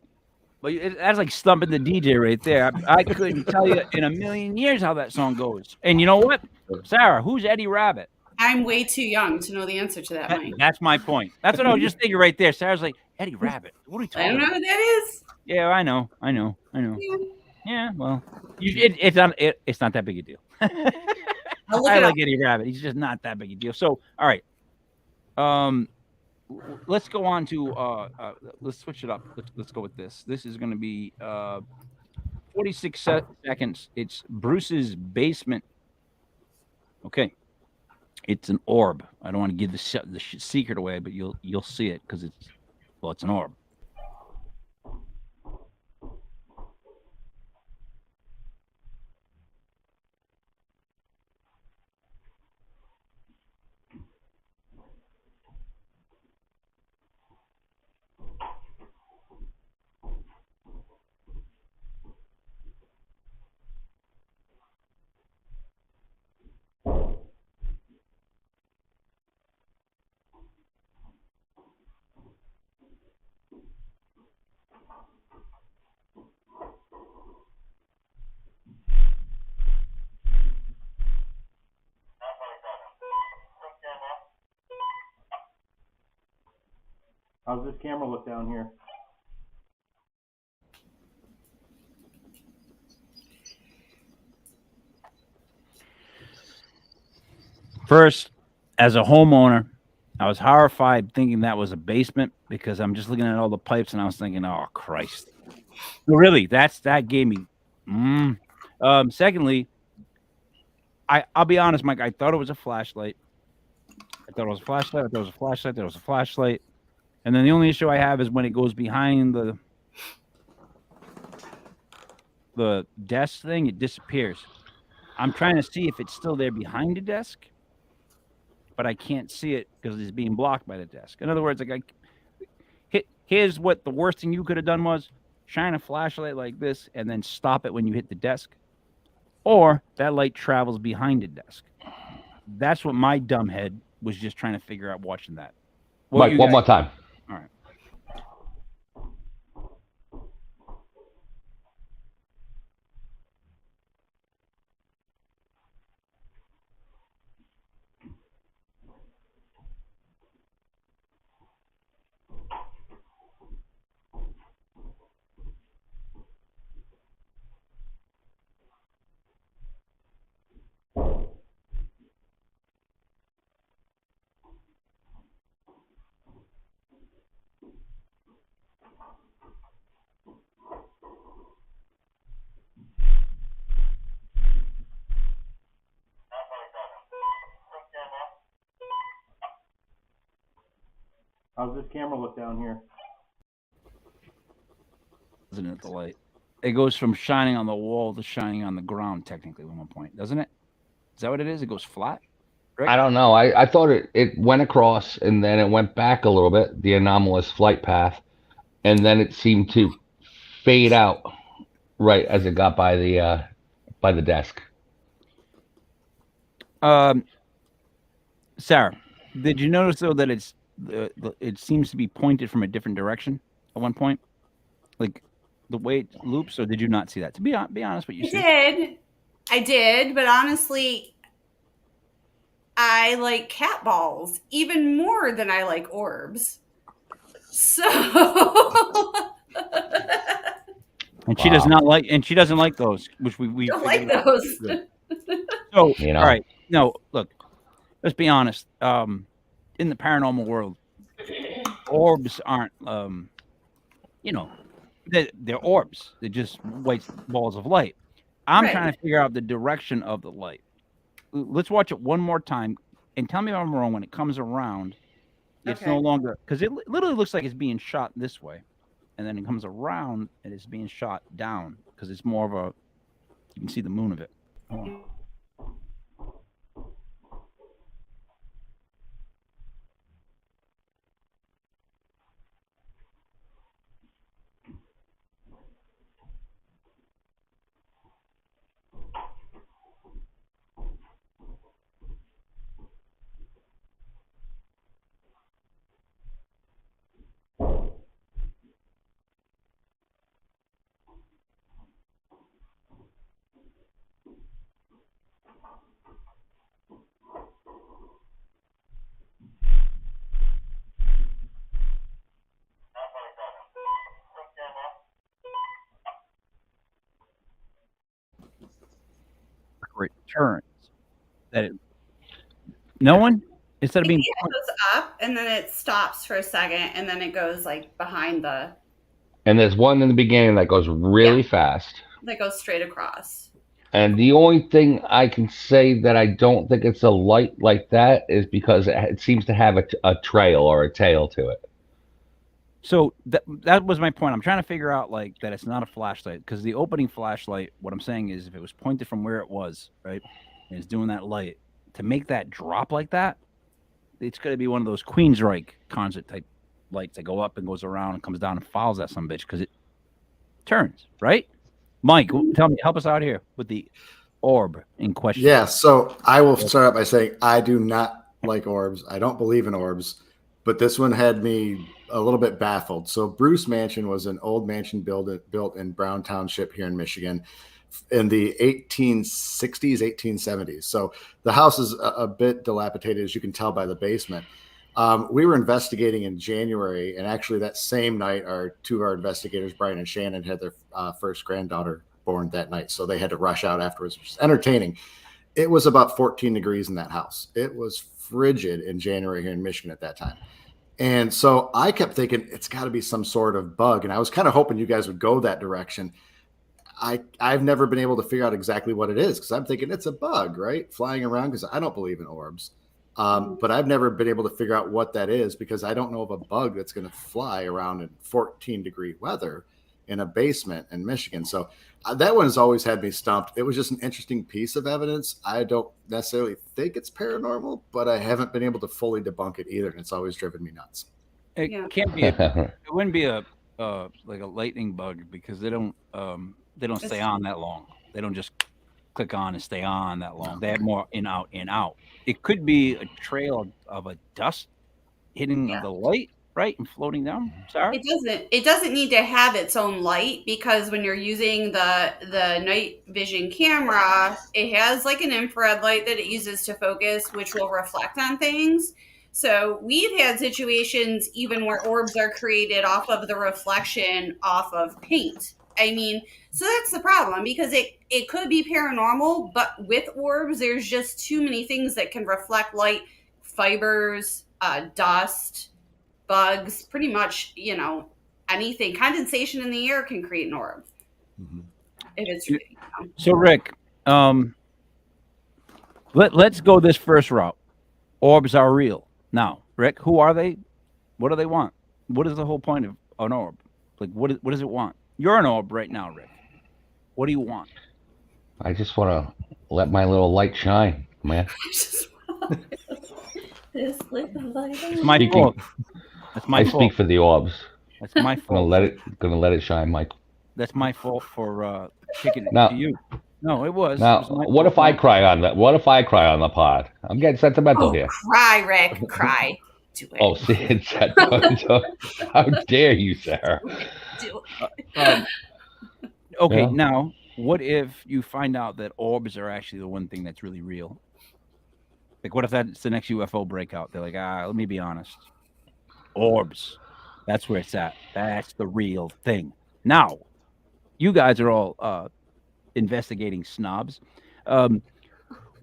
B: But that's like stumping the DJ right there. I couldn't tell you in a million years how that song goes. And you know what, Sarah? Who's Eddie Rabbit?
D: I'm way too young to know the answer to that, Mike.
B: That's my point. That's what I was just thinking right there. Sarah's like, Eddie Rabbit. What are we talking
D: I don't know
B: about?
D: who that is.
B: Yeah, I know. Yeah, well, it's not that big a deal. I like Eddie Rabbit. He's just not that big a deal. So, all right. Let's go on to let's switch it up. Let's go with this. This is going to be 46 seconds. It's Bruce's basement. Okay, it's an orb. I don't want to give the secret away, but you'll see it because it's an orb.
I: How's this camera look down here?
B: First, as a homeowner, I was horrified thinking that was a basement because I'm just looking at all the pipes and I was thinking, oh, Christ. Really, that gave me. Secondly, I'll be honest, Mike, I thought it was a flashlight. And then the only issue I have is when it goes behind the desk thing, it disappears. I'm trying to see if it's still there behind the desk, but I can't see it because it's being blocked by the desk. In other words, here's what the worst thing you could have done was shine a flashlight like this and then stop it when you hit the desk. Or that light travels behind the desk. That's what my dumb head was just trying to figure out watching that.
C: Mike, one more time.
B: All right.
I: How's this camera look down here?
B: Isn't it the light? It goes from shining on the wall to shining on the ground, technically, at one point, doesn't it? Is that what it is? It goes flat? Rick?
C: I don't know. I thought it went across and then it went back a little bit, the anomalous flight path, and then it seemed to fade out right as it got by the desk.
B: Sarah, did you notice though that it seems to be pointed from a different direction at one point, like the way it loops? Or did you not see that? To be honest, what you see?
D: I did, but honestly, I like cat balls even more than I like orbs. So,
B: and she does not like, and she doesn't like those, which we
D: don't like those.
B: So, all right, no, look, let's be honest. In the paranormal world, orbs aren't, they're orbs. They're just white balls of light. I'm trying to figure out the direction of the light. Let's watch it one more time and tell me if I'm wrong. When it comes around, it's no longer, because it literally looks like it's being shot this way, and then it comes around and it's being shot down because it's more of You can see the moon of it. Hold on. Where it turns. No one? Instead of being
D: It goes up and then it stops for a second and then it goes like behind the.
C: And there's one in the beginning that goes really fast.
D: That goes straight across.
C: And the only thing I can say that I don't think it's a light like that is because it seems to have a trail or a tail to it.
B: So that was my point. I'm trying to figure out like that it's not a flashlight, because the opening flashlight, what I'm saying is if it was pointed from where it was, right, and it's doing that light, to make that drop like that, it's going to be one of those Queensryche concert type lights that go up and goes around and comes down and follows that some bitch because it turns, right? Mike, tell me, help us out here with the orb in question.
E: Yeah, so I will start out by saying I do not like orbs. I don't believe in orbs, but this one had me a little bit baffled. So Bruce Mansion was an old mansion built in Brown Township here in Michigan in the 1860s, 1870s. So the house is a bit dilapidated, as you can tell by the basement. We were investigating in January, and actually that same night, two of our investigators, Brian and Shannon, had their first granddaughter born that night. So they had to rush out afterwards, which is entertaining. It was about 14 degrees in that house. It was frigid in January here in Michigan at that time. And so I kept thinking it's got to be some sort of bug. And I was kind of hoping you guys would go that direction. I've never been able to figure out exactly what it is, because I'm thinking it's a bug, right? Flying around, because I don't believe in orbs. But I've never been able to figure out what that is, because I don't know of a bug that's going to fly around in 14-degree weather in a basement in Michigan. So that one has always had me stumped. It was just an interesting piece of evidence. I don't necessarily think it's paranormal, but I haven't been able to fully debunk it either. And it's always driven me nuts.
B: It can't be. It wouldn't be a like a lightning bug, because they don't stay on that long. They don't just click on and stay on that long. They have more in out in out. It could be a trail of a dust hitting the light, right, and floating down. Sorry,
D: It doesn't need to have its own light, because when you're using the night vision camera, it has like an infrared light that it uses to focus, which will reflect on things. So we've had situations even where orbs are created off of the reflection off of paint. I mean, so that's the problem, because it could be paranormal, but with orbs, there's just too many things that can reflect light, fibers, dust, bugs, pretty much, anything. Condensation in the air can create an orb.
E: Mm-hmm.
D: If it's
B: So Rick, let's go this first route. Orbs are real. Now, Rick, who are they? What do they want? What is the whole point of an orb? Like, what does it want? You're an orb right now, Rick. What do you want?
C: I just want to let my little light shine, man.
B: It's my fault. That's my fault.
C: I speak for the orbs.
B: That's my fault.
C: Gonna let it shine, Mike.
B: That's my fault for kicking it to you. No, it was.
C: Now, what if I cry on that? What if I cry on the pod? I'm getting sentimental here.
D: Cry, Rick. Cry. Do it.
C: Oh, see, it's that. How dare you, Sarah?
D: Do it.
B: Okay, now, what if you find out that orbs are actually the one thing that's really real? Like, what if that's the next UFO breakout? They're like, let me be honest. Orbs. That's where it's at. That's the real thing. Now, you guys are all investigating snobs.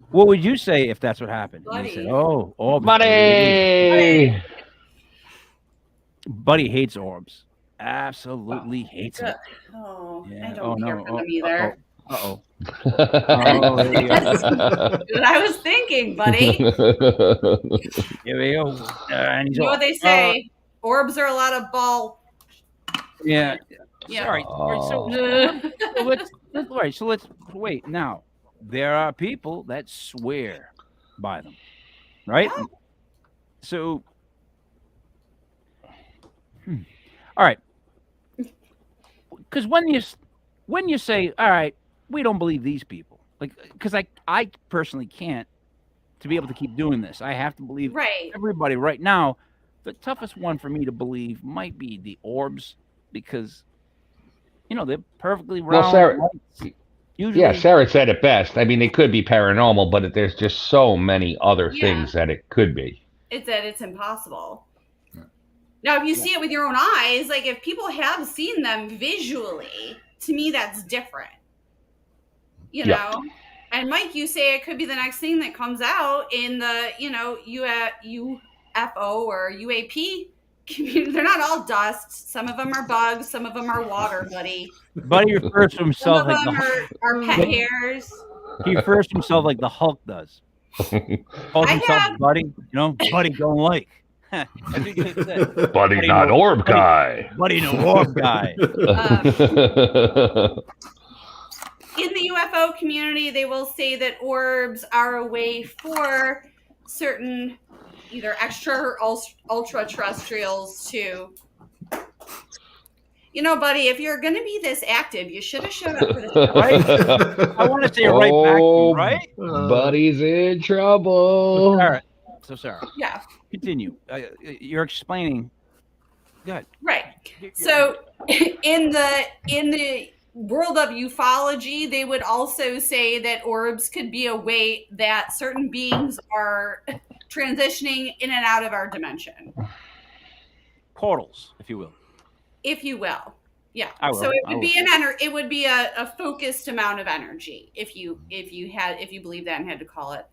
B: What would you say if that's what happened?
D: Buddy.
B: You said, "Oh, orbs."
C: Buddy.
B: Buddy hates orbs. Absolutely hates them.
D: Oh,
B: Yeah.
D: I don't care for them
B: Uh
D: either.
B: oh.
D: That's what I was thinking, buddy.
B: Here we go. And he's
D: You know what they say? Orbs are a lot of ball.
B: Yeah.
D: Yeah.
B: Sorry. So Right. So let's wait. Now, there are people that swear by them, right?
D: Yeah.
B: So, all right. Because when you say, all right, we don't believe these people, like, because I personally can't to be able to keep doing this. I have to believe
D: Right.
B: everybody right now. The toughest one for me to believe might be the orbs, because they're perfectly round.
C: Well, Sarah,
B: lights. Usually,
C: yeah, Sarah said it best. I mean, they could be paranormal, but there's just so many other
D: Yeah.
C: things that it could be.
D: It's impossible. Now, if you see it with your own eyes, like if people have seen them visually, to me that's different.
C: Yeah.
D: And Mike, you say it could be the next thing that comes out in the UFO or UAP community. They're not all dust. Some of them are bugs. Some of them are water, buddy.
B: Buddy refers to
D: Some
B: himself
D: of
B: like
D: them are pet hairs.
B: he refers to himself like the Hulk does. Calls himself Buddy. Buddy don't like. That's what he said.
C: Buddy, not orb guy.
B: Buddy, no orb guy.
D: In the UFO community, they will say that orbs are a way for certain either extra or ultra terrestrials to, buddy, if you're going to be this active, you should have showed up for the show.
B: Right? I want to say it right back to you, right?
C: Buddy's in trouble.
B: All right. So sorry.
D: Yeah.
B: Continue. You're explaining. Go ahead.
D: Right. So in the world of ufology, they would also say that orbs could be a way that certain beings are transitioning in and out of our dimension.
B: Portals, if you will.
D: If you will. Yeah.
B: I will.
D: So it would be a focused amount of energy if you believe that and had to call it.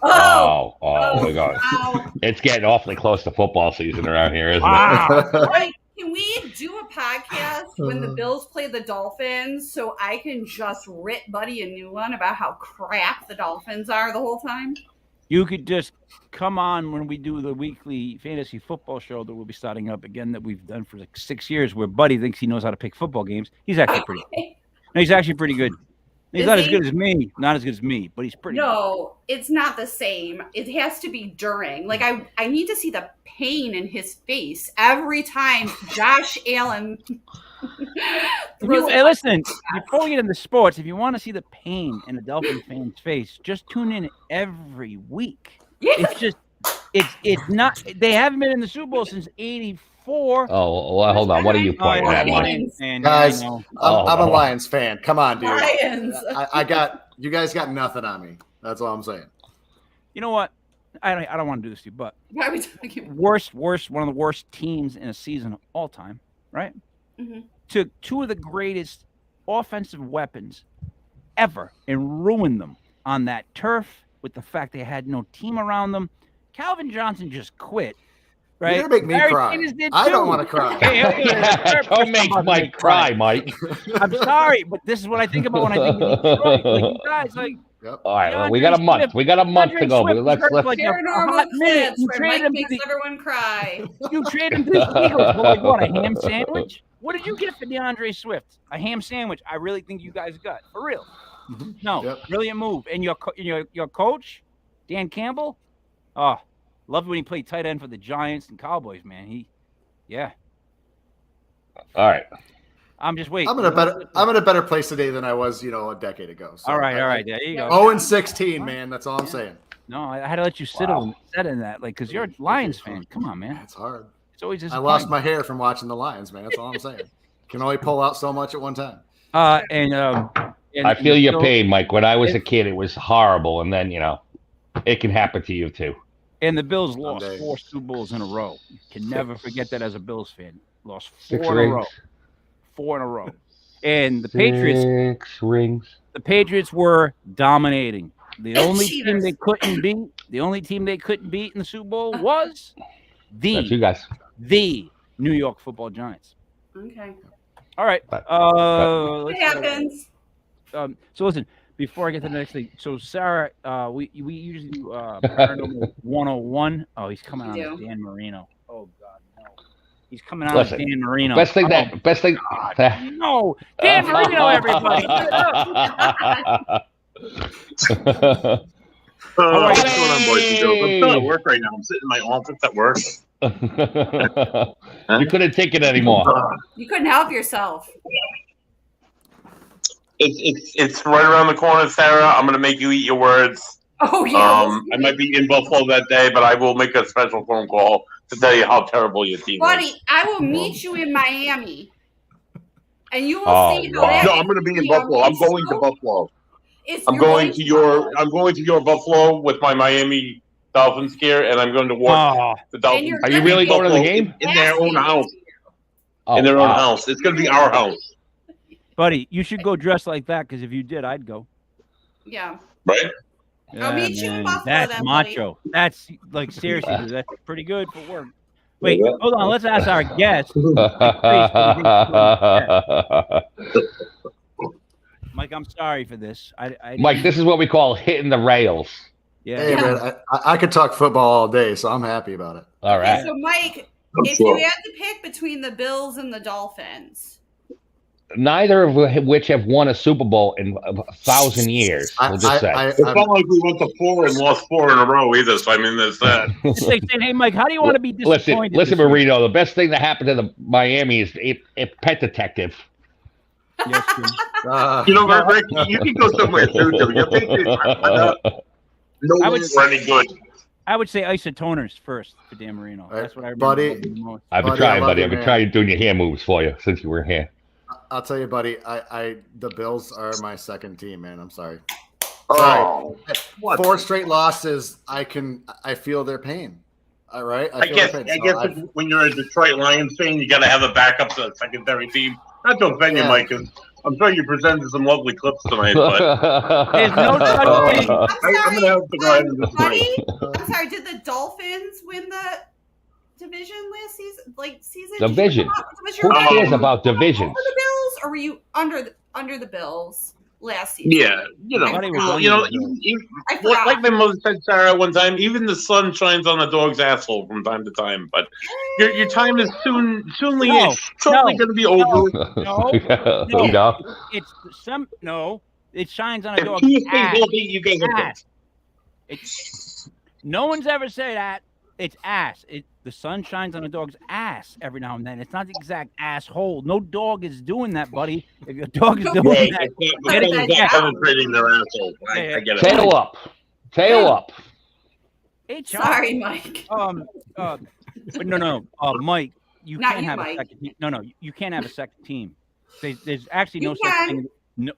C: Oh my God.
D: Wow.
C: It's getting awfully close to football season around here, isn't
B: Wow.
C: it?
D: Right. Can we do a podcast when the Bills play the Dolphins so I can just rip Buddy a new one about how crap the Dolphins are the whole time?
B: You could just come on when we do the weekly fantasy football show that we'll be starting up again, that we've done for like 6 years, where Buddy thinks he knows how to pick football games. He's actually pretty good. No, he's actually pretty good. He's not as good as me. Not as good as me, but he's pretty good.
D: No, it's not the same. It has to be during. Like, I need to see the pain in his face every time Josh Allen
B: Hey, listen, before we get into sports, if you want to see the pain in a Dolphin fan's face, just tune in every week.
D: Yeah.
B: It's not. They haven't been in the Super Bowl since '84.
C: Oh, well, hold on. What are you pointing at, Mike?
D: Lions.
E: Guys,
B: I know.
E: I'm a Lions fan. Come on, dude.
D: Lions.
E: You guys got nothing on me. That's all I'm saying.
B: You know what? I don't want to do this to you, but
D: Why are we talking about?
B: worst, one of the worst teams in a season of all time, right?
D: Mm-hmm.
B: Took two of the greatest offensive weapons ever and ruined them on that turf with the fact they had no team around them. Calvin Johnson just quit, right?
E: You're gonna make me
B: Barry
E: cry.
B: Sanders did
E: I don't
B: too.
E: want to cry.
C: Don't make Mike cry, Mike.
B: I'm sorry, but this is what I think about when I think of Detroit. Like, you guys, like,
E: Yep.
C: All right, well, we
B: DeAndre
C: got a month.
B: Swift-
C: We got a month to
B: DeAndre
C: go.
B: Swift
C: But let's
B: hurt like a
D: Paranormal
B: hot minute.
D: clips
B: You
D: where
B: traded
D: Mike
B: him to
D: makes
B: the
D: everyone cry.
B: You traded him to the Eagles for like what, a ham sandwich? What did you get for DeAndre Swift? A ham sandwich. I really think you guys got for real. No,
E: Yep.
B: brilliant move. And your coach, Dan Campbell. Oh, loved when he played tight end for the Giants and Cowboys. Man, yeah.
C: all right.
B: I'm just waiting.
E: I'm in a better place today than I was, a decade ago. So
B: All right. There you go.
E: 0-16, man. That's all I'm saying.
B: No, I had to let you sit in that, like, because you're a Lions fan. Come on, man.
E: It's hard.
B: It's always
E: I lost my hair from watching the Lions, man. That's all I'm saying. Can only pull out so much at one time.
B: And
C: I feel your pain, Mike. When I was a kid, it was horrible, and then it can happen to you too.
B: And the Bills lost
E: Someday.
B: 4 Super Bowls in a row. You can never forget that as a Bills fan. Lost
C: 6
B: 4 in a row.
C: rings.
B: 4 in a row. And the Patriots.
C: 6 rings.
B: The Patriots were dominating. The only team
D: Cheaters.
B: they couldn't beat in the Super Bowl was
C: That's you guys.
B: the New York Football Giants.
D: Okay.
B: All right.
D: It
B: Let's go.
D: happens.
B: So listen, before I get to the next thing, so Sarah, we usually do Paranormal 101. Oh, he's coming on
D: We
B: as
D: do.
B: Dan Marino. Oh God, no. He's coming out
C: Listen,
B: of Dan Marino.
C: best thing.
B: No, Dan Marino, everybody.
J: What's going on, boys and girls? I'm still at work right now. I'm sitting in my office at work.
C: You couldn't take it anymore.
D: You couldn't help yourself.
J: It's right around the corner, Sarah. I'm gonna make you eat your words.
D: Oh yeah.
J: I might be in Buffalo that day, but I will make a special phone call to tell you how terrible your team
D: Buddy,
J: is.
D: I will meet you in Miami, and you will see how that.
J: No, I'm gonna be in Buffalo. I'm going to Buffalo. I'm going to your Buffalo with my Miami Dolphins gear, and I'm going to watch the Dolphins.
C: Are you really going to the game?
J: In their own house.
C: Oh,
J: in their own house. It's going to be our house.
B: Buddy, you should go dressed like that, because if you did, I'd go.
D: Yeah.
J: Right?
B: Yeah,
D: I'll meet you in Buffalo.
B: That's
D: then,
B: macho. That's like seriously, dude, that's pretty good for work. Wait, hold on. Let's ask our guest. Mike, I'm sorry for this.
C: Mike, this is what we call hitting the rails.
B: Yeah.
E: Hey, man, I could talk football all day, so I'm happy about it.
C: All right.
D: Okay, so Mike, if
E: sure.
D: you had to pick between the Bills and the Dolphins,
C: Neither of which have won a Super Bowl in 1,000 years. We'll just say.
J: It's not like we went to 4 and lost 4 in a row either. So I mean, there's that.
B: Hey, Mike, how do you want to be disappointed?
C: Listen, Marino. The best thing that happened to the Miami is a pet detective.
J: You know, Rick, you can go somewhere too. Your Patriots no one's any good.
B: I would say isotoners first for Dan Marino. That's what I remember.
E: Buddy,
B: the most.
C: I've been trying, buddy. I've been trying doing your hand moves for you since you were here.
E: I'll tell you, buddy. The Bills are my second team, man. I'm sorry.
J: Oh,
E: sorry. 4 straight losses. I feel their pain. All right.
J: I guess when you're a Detroit Lions fan, you got to have a backup to the secondary team. Not to offend you, Mike, because I'm sure you presented some lovely clips tonight. But
B: there's no such thing.
J: I'm going to have to go ahead and just
D: I'm sorry. Did the Dolphins win the division last season?
C: Division. Who cares about divisions?
D: The Bills, or were you under the Bills last season?
J: Yeah, like my mother said, Sarah, one time, even the sun shines on a dog's asshole from time to time. But your time is shortly going to be over.
B: It shines on a dog's ass. No one's ever said that. It's ass. The sun shines on a dog's ass every now and then. It's not the exact asshole. No dog is doing that, buddy. If a dog is doing that,
J: penetrating their asshole. I get it.
C: Tail up.
B: Hey,
D: sorry, Mike.
B: But no. Mike, you
D: Not
B: can't
D: you,
B: have
D: Mike.
B: a second team. No, you can't have a second team. There's actually no such thing. No.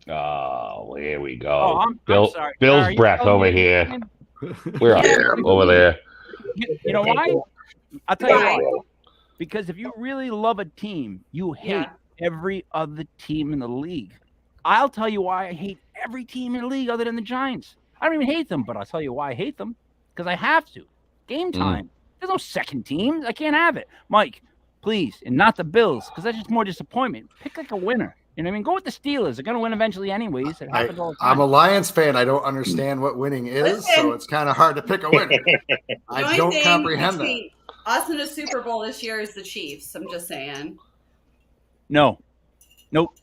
C: Oh, here we go.
B: Oh, I'm sorry.
C: Bill's
B: Sorry.
C: breath over here. We're over there.
B: You know why? I'll tell you why. Because if you really love a team, you hate every other team in the league. I'll tell you why I hate every team in the league other than the Giants. I don't even hate them, but I'll tell you why I hate them. Because I have to. Game time. There's no second team. I can't have it. Mike, please, and not the Bills, because that's just more disappointment. Pick like a winner. You know what I mean? Go with the Steelers. They're going to win eventually anyways. It happens all the time.
E: I'm a Lions fan. I don't understand what winning is, so it's kind of hard to pick a winner. I don't comprehend that.
D: Us in the Super Bowl this year is the Chiefs. I'm just saying.
B: No. Nope.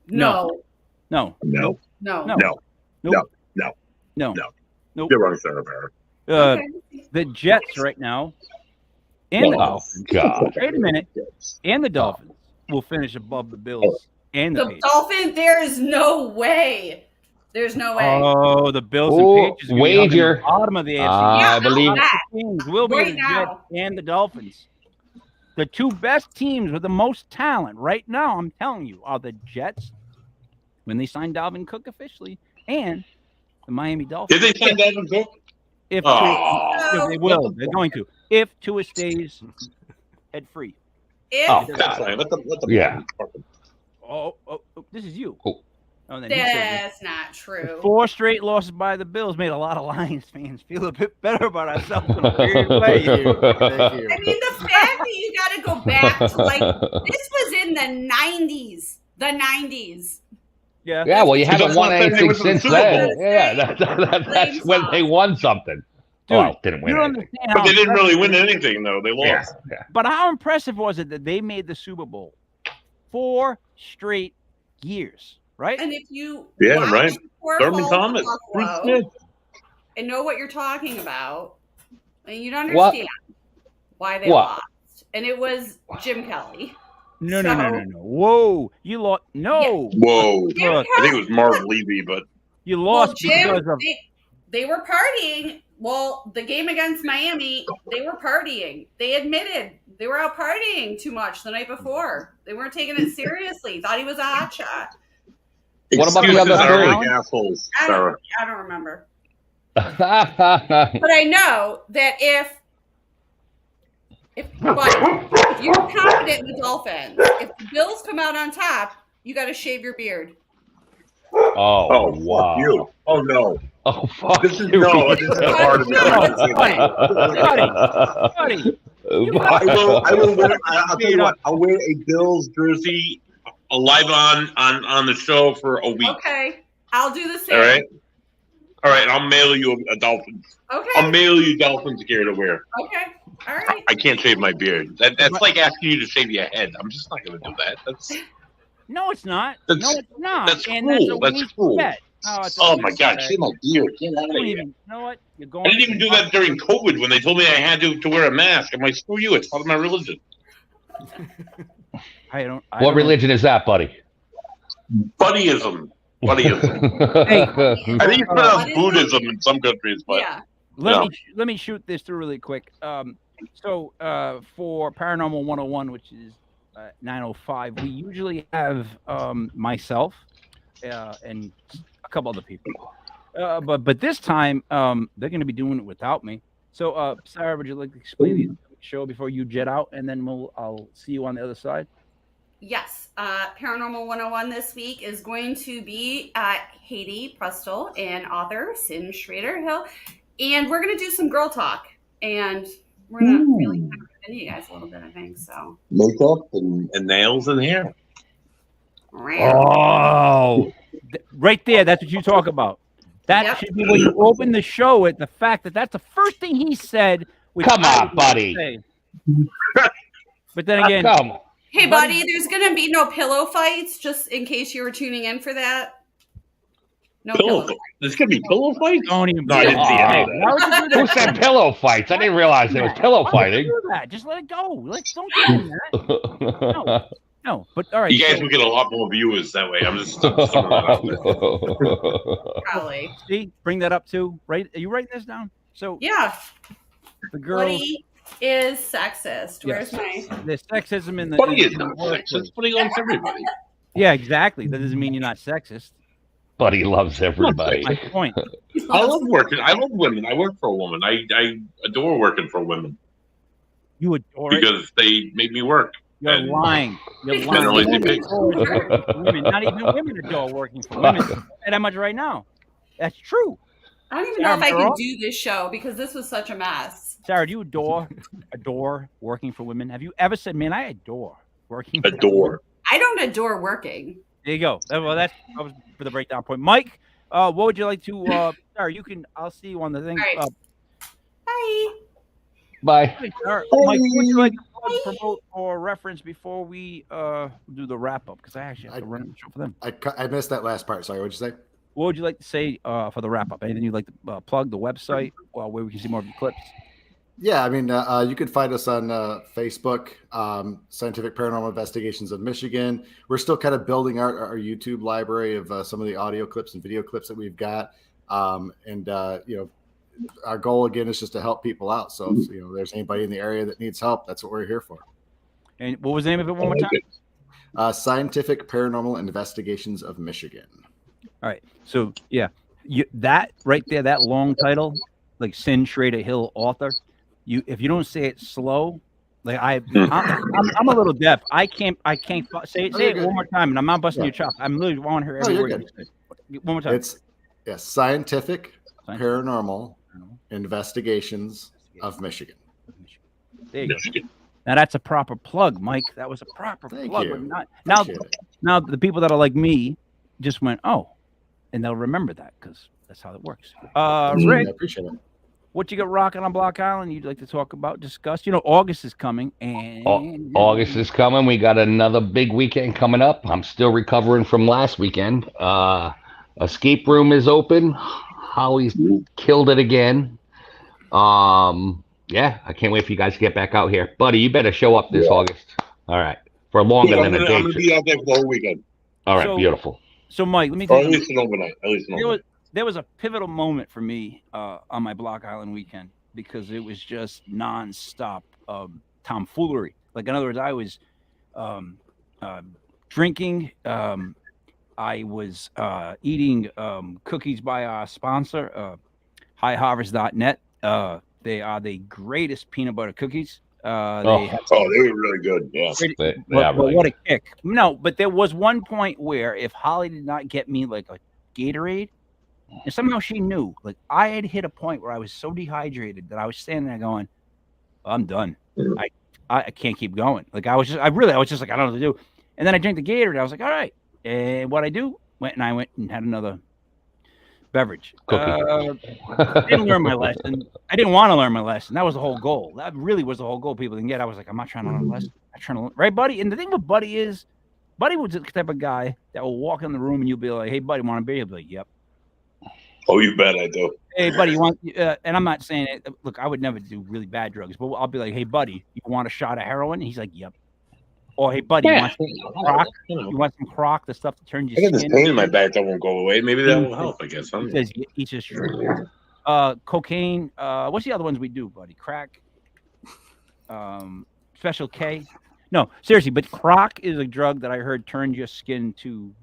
D: No.
B: No.
J: No.
D: No.
J: No. No. No. No.
B: No.
J: No.
B: Nope.
J: You're wrong, Sarah Barrett.
B: The Jets right now and the Dolphins.
C: God.
B: Wait a minute. And the Dolphins will finish above the Bills and the Patriots.
D: Dolphins, there is no way. There's no way.
B: Oh, the Bills and Patriots are
C: wager.
B: the bottom of the AFC.
C: I believe
B: teams will be the Jets and the Dolphins. The two best teams with the most talent right now, I'm telling you, are the Jets when they signed Dalvin Cook officially and the Miami Dolphins.
J: Did they sign Dalvin Cook?
B: If they will, they're going to. If Tua stays head free.
D: If
B: this is you. Oh, then
D: that's not true.
B: 4 straight losses by the Bills made a lot of Lions fans feel a bit better about ourselves in a weird way.
E: Thank you.
D: I mean, the fact that you got to go back to this was in the 90s. The 90s.
C: Yeah, well, you haven't won anything since then. Yeah, that's when they won something.
B: Dude,
C: well, didn't win
B: you don't
C: anything.
B: understand
J: But
B: how
J: they didn't really
B: impressive-
J: win anything, though. They lost.
C: Yeah.
B: But how impressive was it that they made the Super Bowl 4 straight years, right?
D: And if you
J: Yeah,
D: watch
J: right.
D: Poor
J: Thurman
D: Falls
J: Thomas,
D: of
J: Bruce
D: Buffalo
J: Smith.
D: and know what you're talking about, and you'd understand why they
C: What?
D: lost. And it was Jim Kelly.
B: No. Whoa, you lost. No,
J: Whoa.
B: Look,
J: I think it was Marv Levy, but
B: you
D: Well,
B: lost
D: Jim,
B: because of.
D: they were partying. Well, the game against Miami, they were partying. They admitted they were out partying too much the night before. They weren't taking it seriously. Thought he was a hotshot.
C: What about the
J: excuses
C: other
J: are
C: three?
J: like assholes,
D: I
J: Sarah.
D: don't remember. But I know that if you're confident in the Dolphins, if the Bills come out on top, you got to shave your beard.
C: Oh, wow.
J: Fuck you. Oh, no.
C: Oh, fuck
J: This is
C: you.
J: this is the part of me.
B: Buddy,
J: I will wear. I'll tell you what. I'll wear a Bills jersey live on the show for a week.
D: Okay, I'll do the same.
J: All right. All right. I'll mail you a Dolphins.
D: Okay.
J: I'll mail you Dolphins gear to wear.
D: Okay. All right.
J: I can't shave my beard. That's like asking you to shave your head. I'm just not going to do that.
B: no, it's not.
J: That's-
B: No, it's not.
J: that's
B: and
J: cruel.
B: That's, a
J: That's
B: weak
J: cruel.
B: bet. Oh, it's a
J: Oh
B: weak
J: my God!
B: bet.
J: Shave my beard. Get out of
B: Don't
J: here.
B: even, you know what? You're going.
J: I didn't even do that during COVID when they told me I had to wear a mask. I'm like, screw you. It's part of my religion.
B: I don't.
C: What religion is that, buddy?
J: Buddyism. Buddyism.
B: Hey,
J: I think it's pronounced Buddhism in some countries, but
D: Yeah.
B: Let me shoot this through really quick. So for Paranormal 101, which is 9:05, we usually have myself and a couple other people. But this time they're going to be doing it without me. So Sarah, would you like to explain the show before you jet out, and then I'll see you on the other side?
D: Yes. Paranormal 101 this week is going to be Haiti Prestel and author Sin Schrader Hill. And we're going to do some girl talk. And we're going to really kind of into you guys a little bit, I think. So
J: makeup and nails and hair.
B: Oh, right there. That's what you talk about. That should be when you open the show with the fact that that's the first thing he said.
C: Come on, buddy.
B: But then again,
C: Come.
D: Hey, buddy, there's going to be no pillow fights, just in case you were tuning in for that. No pillow fights.
J: There's going to be pillow fights?
B: Don't even.
J: No, I didn't see any of
B: Why would you do that?
C: Who said pillow fights? I didn't realize there was pillow
B: Why would
C: fighting.
B: you do that? Just let it go. Don't give him that. No, but all right.
J: You guys will get a lot more viewers that way. I'm just throwing that out there.
D: Probably.
B: See, bring that up too. Right? Are you writing this down? So
D: yeah,
B: the girl
D: Buddy is sexist. Where's my?
B: There's sexism in the.
J: Buddy
B: in
J: is
B: the
J: not
B: workplace.
J: sexist. Buddy likes everybody.
B: Yeah, exactly. That doesn't mean you're not sexist.
C: Buddy loves everybody.
B: My point.
J: I love working. I love women. I work for a woman. I adore working for women
B: You adore it.
J: because they make me work.
B: You're
J: and-
B: lying. You're
J: And
B: lying.
J: lazy
B: Women
J: pigs.
B: adore women. Not even women adore working for women. I say that much right now. That's true.
D: I don't even know if I can do this show because this was such a mess.
B: Sarah, do you adore working for women? Have you ever said, "Man, I adore working"?
J: Adore.
D: I don't adore working.
B: There you go. Well, that was for the breakdown point. Mike, what would you like to? Sarah, you can. I'll see you on the thing.
D: All right. Bye.
C: Bye.
B: Hey, Sarah, Mike, what would you like to promote or reference before we do the wrap up? Because I actually have to run the show for them.
E: I missed that last part. Sorry, what'd you say?
B: What would you like to say for the wrap up? Anything you'd like to plug? The website, where we can see more of the clips.
E: Yeah, I mean, you can find us on Facebook, Scientific Paranormal Investigations of Michigan. We're still kind of building our YouTube library of some of the audio clips and video clips that we've got. Our goal again is just to help people out. So if there's anybody in the area that needs help, that's what we're here for.
B: And what was the name of it one more time?
E: Scientific Paranormal Investigations of Michigan.
B: All right. So yeah, that right there, that long title, like Sin Schrader Hill author. If you don't say it slow, like I'm a little deaf. I can't say it one more time, and I'm not busting your chop. I'm literally want to hear every word you say. One more time.
E: It's Scientific Paranormal Investigations of Michigan.
B: There you go. Now that's a proper plug, Mike. That was a proper plug.
E: You.
B: Now the people that are like me just went, oh, and they'll remember that because that's how it works. Rick,
E: I appreciate it.
B: what you got rocking on Block Island you'd like to talk about, discuss? You know, August is coming, and
C: August is coming. We got another big weekend coming up. I'm still recovering from last weekend. Escape room is open. Holly's killed it again. Yeah, I can't wait for you guys to get back out here. Buddy, you better show up this August. All right. For longer than a day.
J: I'm going to be out there for the whole weekend.
C: All right, beautiful.
B: So, Mike, let me tell you.
J: At least an overnight.
B: There was a pivotal moment for me on my Block Island weekend because it was just nonstop tomfoolery. Like, in other words, I was drinking. I was eating cookies by our sponsor, highharvest.net. They are the greatest peanut butter cookies.
J: They were really good. Yeah.
B: But what a kick. No, but there was one point where if Holly did not get me like a Gatorade, and somehow she knew, like I had hit a point where I was so dehydrated that I was standing there going, I'm done. I can't keep going. Like I was just like, I don't know what to do. And then I drank the Gatorade. I was like, all right. And what I do, went and had another beverage. Didn't learn my lesson. I didn't want to learn my lesson. That was the whole goal. That really was the whole goal people didn't get. I was like, I'm not trying to learn a lesson. I'm trying to learn. Right, Buddy? And the thing with Buddy is, Buddy was the type of guy that will walk in the room and you'll be like, hey, Buddy, want a beer? He'll be like, yep.
J: Oh, you bet I do.
B: Hey, Buddy, you want, and I'm not saying it. Look, I would never do really bad drugs, but I'll be like, hey, Buddy, you want a shot of heroin? And he's like, yep. Or, hey, Buddy, you want some crock? You want some crock, the stuff that turns your
J: skin? I got this pain in my
B: back.
J: back that won't go away. Maybe that will help, I guess.
B: He says, sure. Cocaine. What's the other ones we do, Buddy? Crack. Special K. No, seriously, but crock is a drug that I heard turns your skin to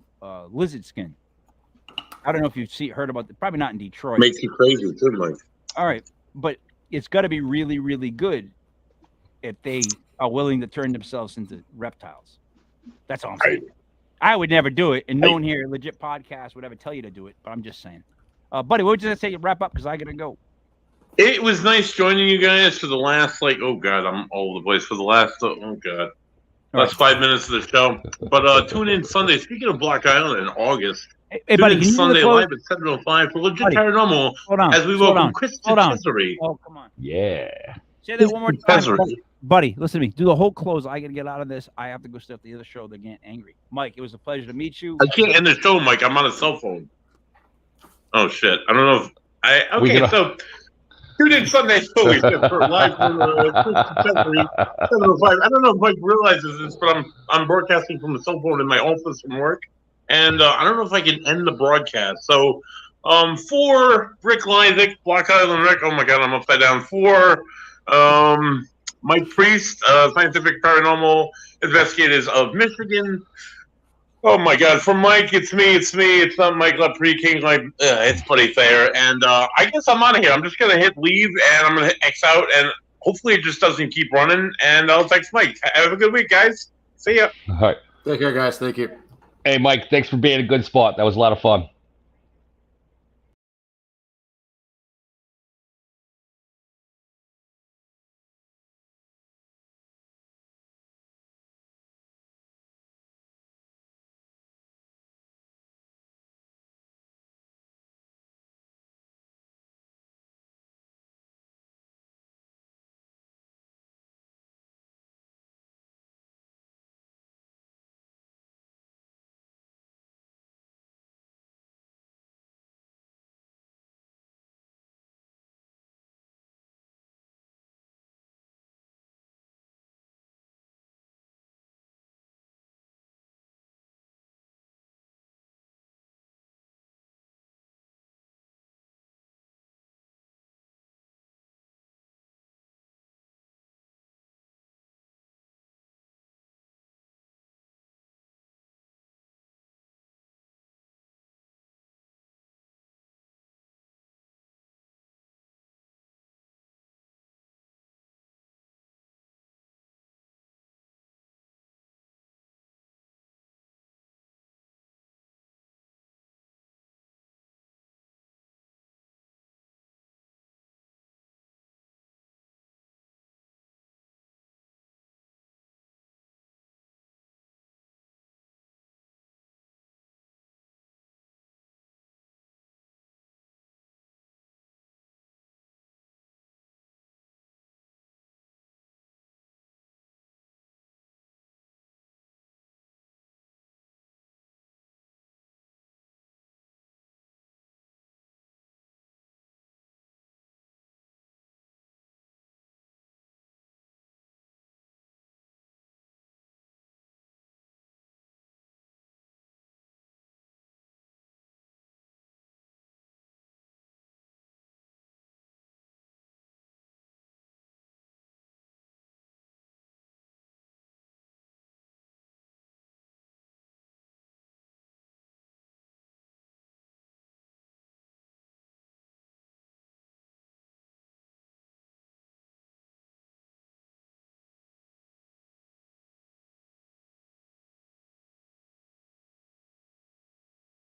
B: lizard skin. I don't know if you've heard about it. Probably not in Detroit.
J: Makes you crazy, too, Mike.
B: All right, but it's got to be really, really good if they are willing to turn themselves into reptiles. That's all I'm saying. I would never do it, and no one here, legit podcast, would ever tell you to do it, but I'm just saying. Buddy, what would you say to wrap up? Because I got to go.
J: It was nice joining you guys for the last, I'm all over the place. For the last, 5 minutes of the show. But tune in Sunday. Speaking of Block Island in August,
B: hey buddy, can
J: Sunday live at 7:05 for Legit Paranormal as we welcome Chris to Cesare.
B: Oh, come on.
C: Yeah.
B: Say that one more time. Buddy, listen to me. Do the whole close. I got to get out of this. I have to go start the other show. They're getting angry. Mike, it was a pleasure to meet you.
J: I can't end the show, Mike. I'm on a cell phone. Oh, shit. I don't know if so tune in Sunday for live from Chris Cesare, 7:05. I don't know if Mike realizes this, but I'm broadcasting from a cell phone in my office from work. And I don't know if I can end the broadcast. So for Rick Lydick, Block Island Rick, oh my God, I'm upside down. For Mike Priest, Scientific Paranormal Investigators of Michigan. Oh my God, for Mike, it's me. It's not Mike Lepre King, it's Buddy Thayer. And I guess I'm out of here. I'm just going to hit leave and I'm going to hit X out. And hopefully it just doesn't keep running. And I'll text Mike. Have a good week, guys. See ya.
C: All right.
E: Take care, guys. Thank you.
C: Hey, Mike, thanks for being a good sport. That was a lot of fun.